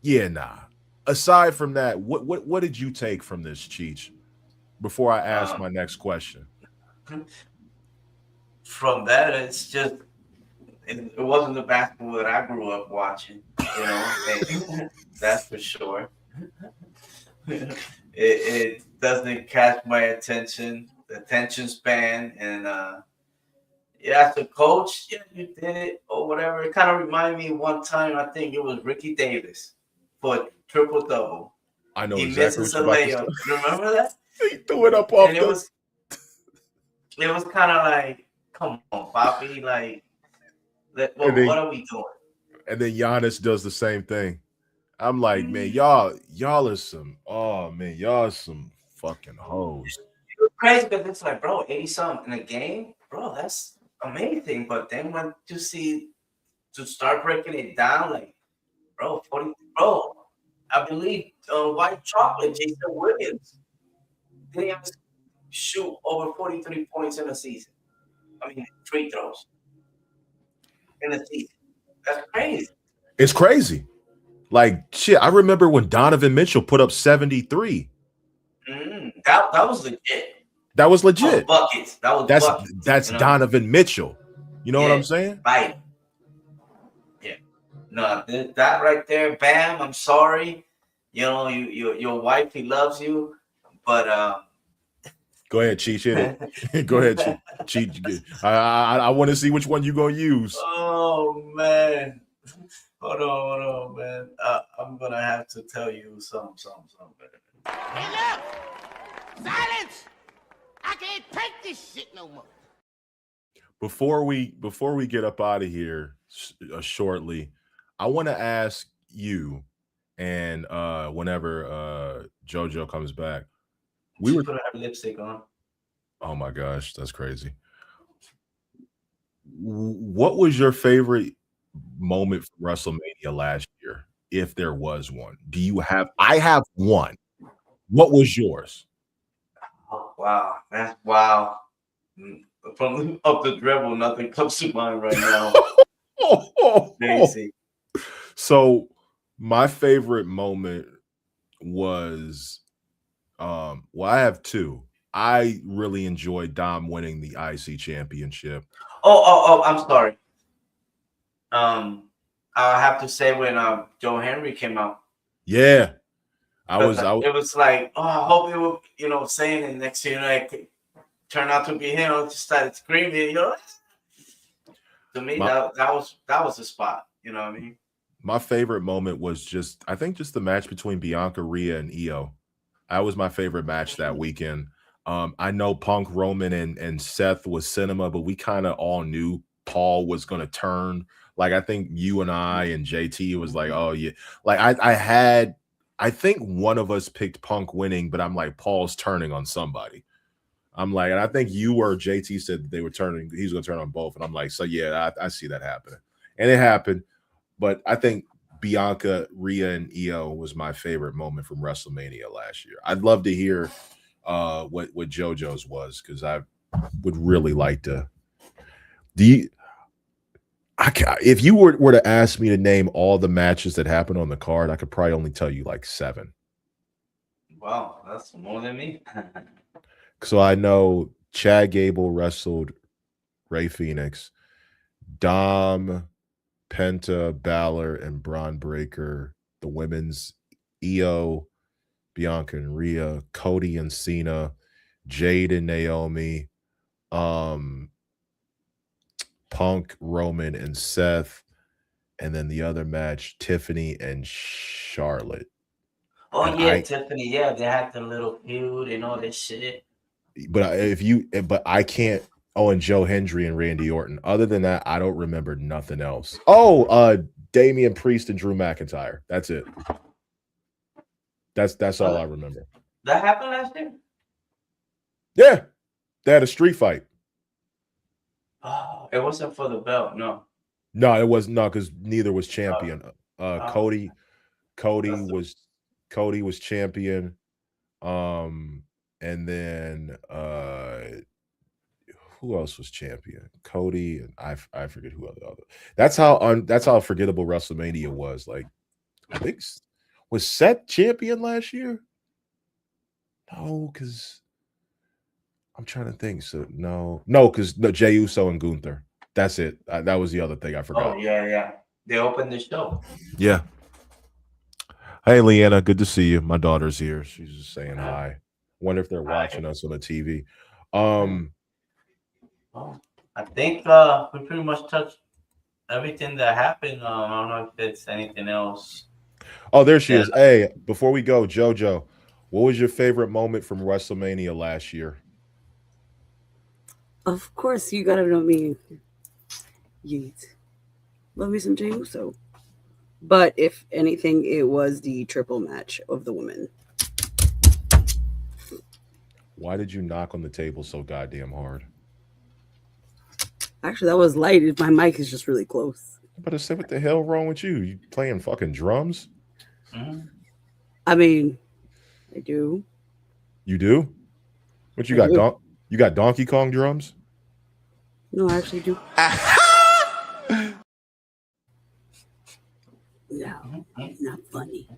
yeah, nah. Aside from that, what did you take from this, Cheech? Before I ask my next question. From that, it's just it wasn't the basketball that I grew up watching, you know. That's for sure. It doesn't catch my attention, the attention span, and yeah, as a coach, yeah, you did it or whatever. It kind of reminded me one time, I think it was Ricky Davis for triple double. I know he exactly misses a layup. Remember that? He threw it up off. And it was kind of like, come on, Bobby, like, what are we doing? And then Giannis does the same thing. I'm like, man, y'all are some, y'all are some fucking hoes. It's crazy because it's like, bro, 80-something in a game, bro, that's amazing. But then when to start breaking it down, like, bro, 40, bro, I believe White Chocolate, Jason Williams, didn't have to shoot over 43 points in a season. I mean, free throws in a season. That's crazy. It's crazy. Like, shit, I remember when Donovan Mitchell put up 73. That was legit. That was legit. Buckets. That's you know? Donovan Mitchell. You know what I'm saying? Right. Yeah. No, that right there, Bam, I'm sorry. You know, your wife, he loves you, but go ahead, Cheech, hit it. Go ahead, Cheech. I want to see which one you're gonna use. Oh man. Hold on, man. I'm gonna have to tell you something. Hey, look! Silence! I can't take this shit no more. Before we get up out of here shortly, I want to ask you, and whenever JoJo comes back, we were gonna have lipstick on. Oh my gosh, that's crazy. What was your favorite moment from WrestleMania last year, if there was one? Do you have? I have one. What was yours? Oh wow, that's wow. From up the dribble, nothing comes to mind right now. Crazy. So my favorite moment was well, I have two. I really enjoyed Dom winning the IC championship. Oh, I'm sorry. I have to say when Joe Henry came out. Yeah. It was like, oh, I hope it will, saying it next year, like turned out to be him. Just started screaming, you know. To me, that was the spot. You know what I mean? My favorite moment was I think the match between Bianca, Rhea, and Io. That was my favorite match that weekend. I know Punk, Roman, and Seth was cinema, but we kind of all knew Paul was going to turn. Like, I think you and I and JT was like, oh, yeah. Like, I think one of us picked Punk winning, but I'm like, Paul's turning on somebody. I'm like, and I think you or JT said they were turning, he's going to turn on both. And I'm like, so yeah, I see that happening. And it happened. But I think Bianca, Rhea, and Io was my favorite moment from WrestleMania last year. I'd love to hear what JoJo's was, because I would really like to. If you were to ask me to name all the matches that happened on the card, I could probably only tell you like 7. Wow, that's more than me. So I know Chad Gable wrestled Rey Fenix, Dom, Penta, Balor, and Braun Breaker. The women's Io, Bianca and Rhea, Cody and Cena, Jade and Naomi, Punk, Roman, and Seth, and then the other match, Tiffany and Charlotte. Oh, and yeah, Tiffany. Yeah, they had the little feud and all this shit. But I can't. Oh, and Joe Hendry and Randy Orton. Other than that, I don't remember nothing else. Oh, Damian Priest and Drew McIntyre. That's it. That's all I remember. That happened last year? Yeah. They had a street fight. Oh, it wasn't for the belt, no. No, it was not, because neither was champion. Cody was champion. And then who else was champion? Cody, and I forget who other. That's how forgettable WrestleMania was. Like, I think, was Seth champion last year? No, because I'm trying to think. So no, because Jey Uso and Gunther. That's it. That was the other thing I forgot. Oh yeah. They opened the show. Yeah. Hey, Leanna, good to see you. My daughter's here. She's just saying hi. Wonder if they're watching us on the TV. I think we pretty much touched everything that happened. I don't know if it's anything else. Oh, there she is. Hey, before we go, JoJo, what was your favorite moment from WrestleMania last year? Of course, you gotta know me. Yeet. Love me some Jey Uso. But if anything, it was the triple match of the women. Why did you knock on the table so goddamn hard? Actually, that was light. My mic is just really close. I'm about to say, what the hell wrong with you? You playing fucking drums? Mm-hmm. I mean, I do. You do? What you got? You got Donkey Kong drums? No, I actually do. No, not funny.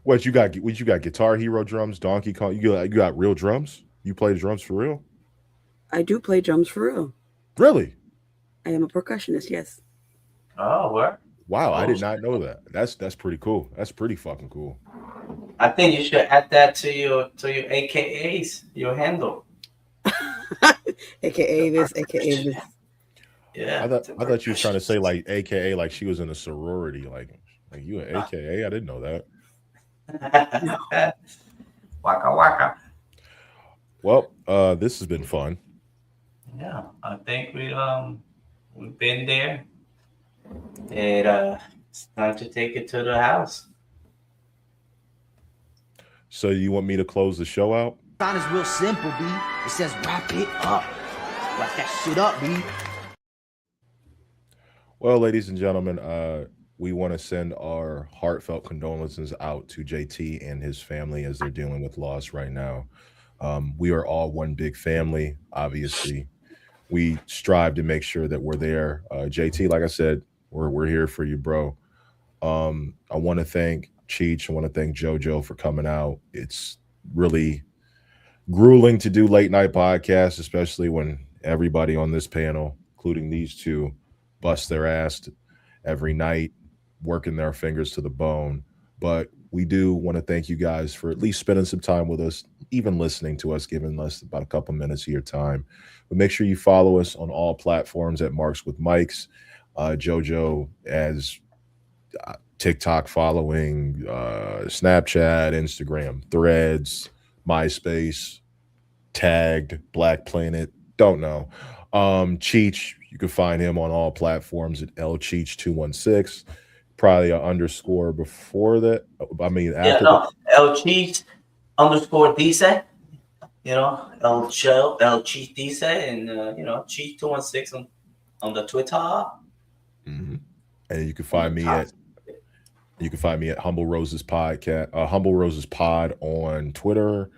What you got? What you got? Guitar Hero drums, Donkey Kong. You got real drums? You play drums for real? I do play drums for real. Really? I am a percussionist. Yes. Oh, where? Wow, I did not know that. That's pretty cool. That's pretty fucking cool. I think you should add that to your AKAs, your handle. AKA this, AKA this. Yeah. I thought you was trying to say like AKA like she was in a sorority, like you an AKA. I didn't know that. Waka waka. Well, this has been fun. Yeah, I think we've been there. And it's time to take it to the house. So you want me to close the show out? Sign is real simple, B. It says wrap it up. Wrap that shit up, B. Well, ladies and gentlemen, we want to send our heartfelt condolences out to JT and his family as they're dealing with loss right now. We are all one big family, obviously. We strive to make sure that we're there. JT, like I said, we're here for you, bro. I want to thank Cheech. I want to thank JoJo for coming out. It's really grueling to do late night podcasts, especially when everybody on this panel, including these two, bust their ass every night, working their fingers to the bone. But we do want to thank you guys for at least spending some time with us, even listening to us, giving us about a couple minutes of your time. But make sure you follow us on all platforms at Marks with Mikes. JoJo as TikTok following, Snapchat, Instagram, Threads, MySpace, Tagged, Black Planet. Don't know. Cheech, you can find him on all platforms at lcheech216. Probably an underscore before that. I mean, Yeah, after no, El Cheese underscore Dice, you know, El Cheese Dice, and, you know, Cheese 216 on the Twitter. Mhm. And you can On find the me top. at Humble Roses Podcast, Humble Roses Pod on Twitter,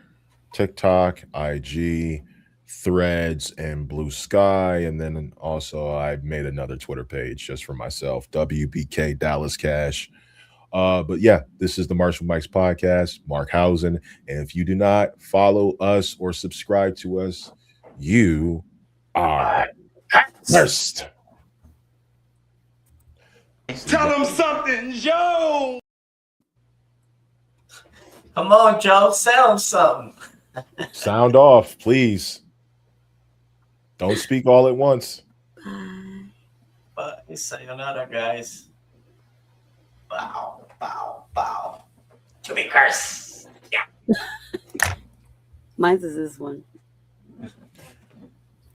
TikTok, IG, Threads, and Blue Sky. And then also I made another Twitter page just for myself, WBK Dallas Cash. But yeah, this is the Marshall Mike's podcast, MarkHausen. And if you do not follow us or subscribe to us, you are cursed. Tell him something, Joe. Come on, Joe, sell him something. Sound off, please. Don't speak all at once. But sayonara, guys. Bow, bow, bow. To be cursed. Yeah. Mine's is this one.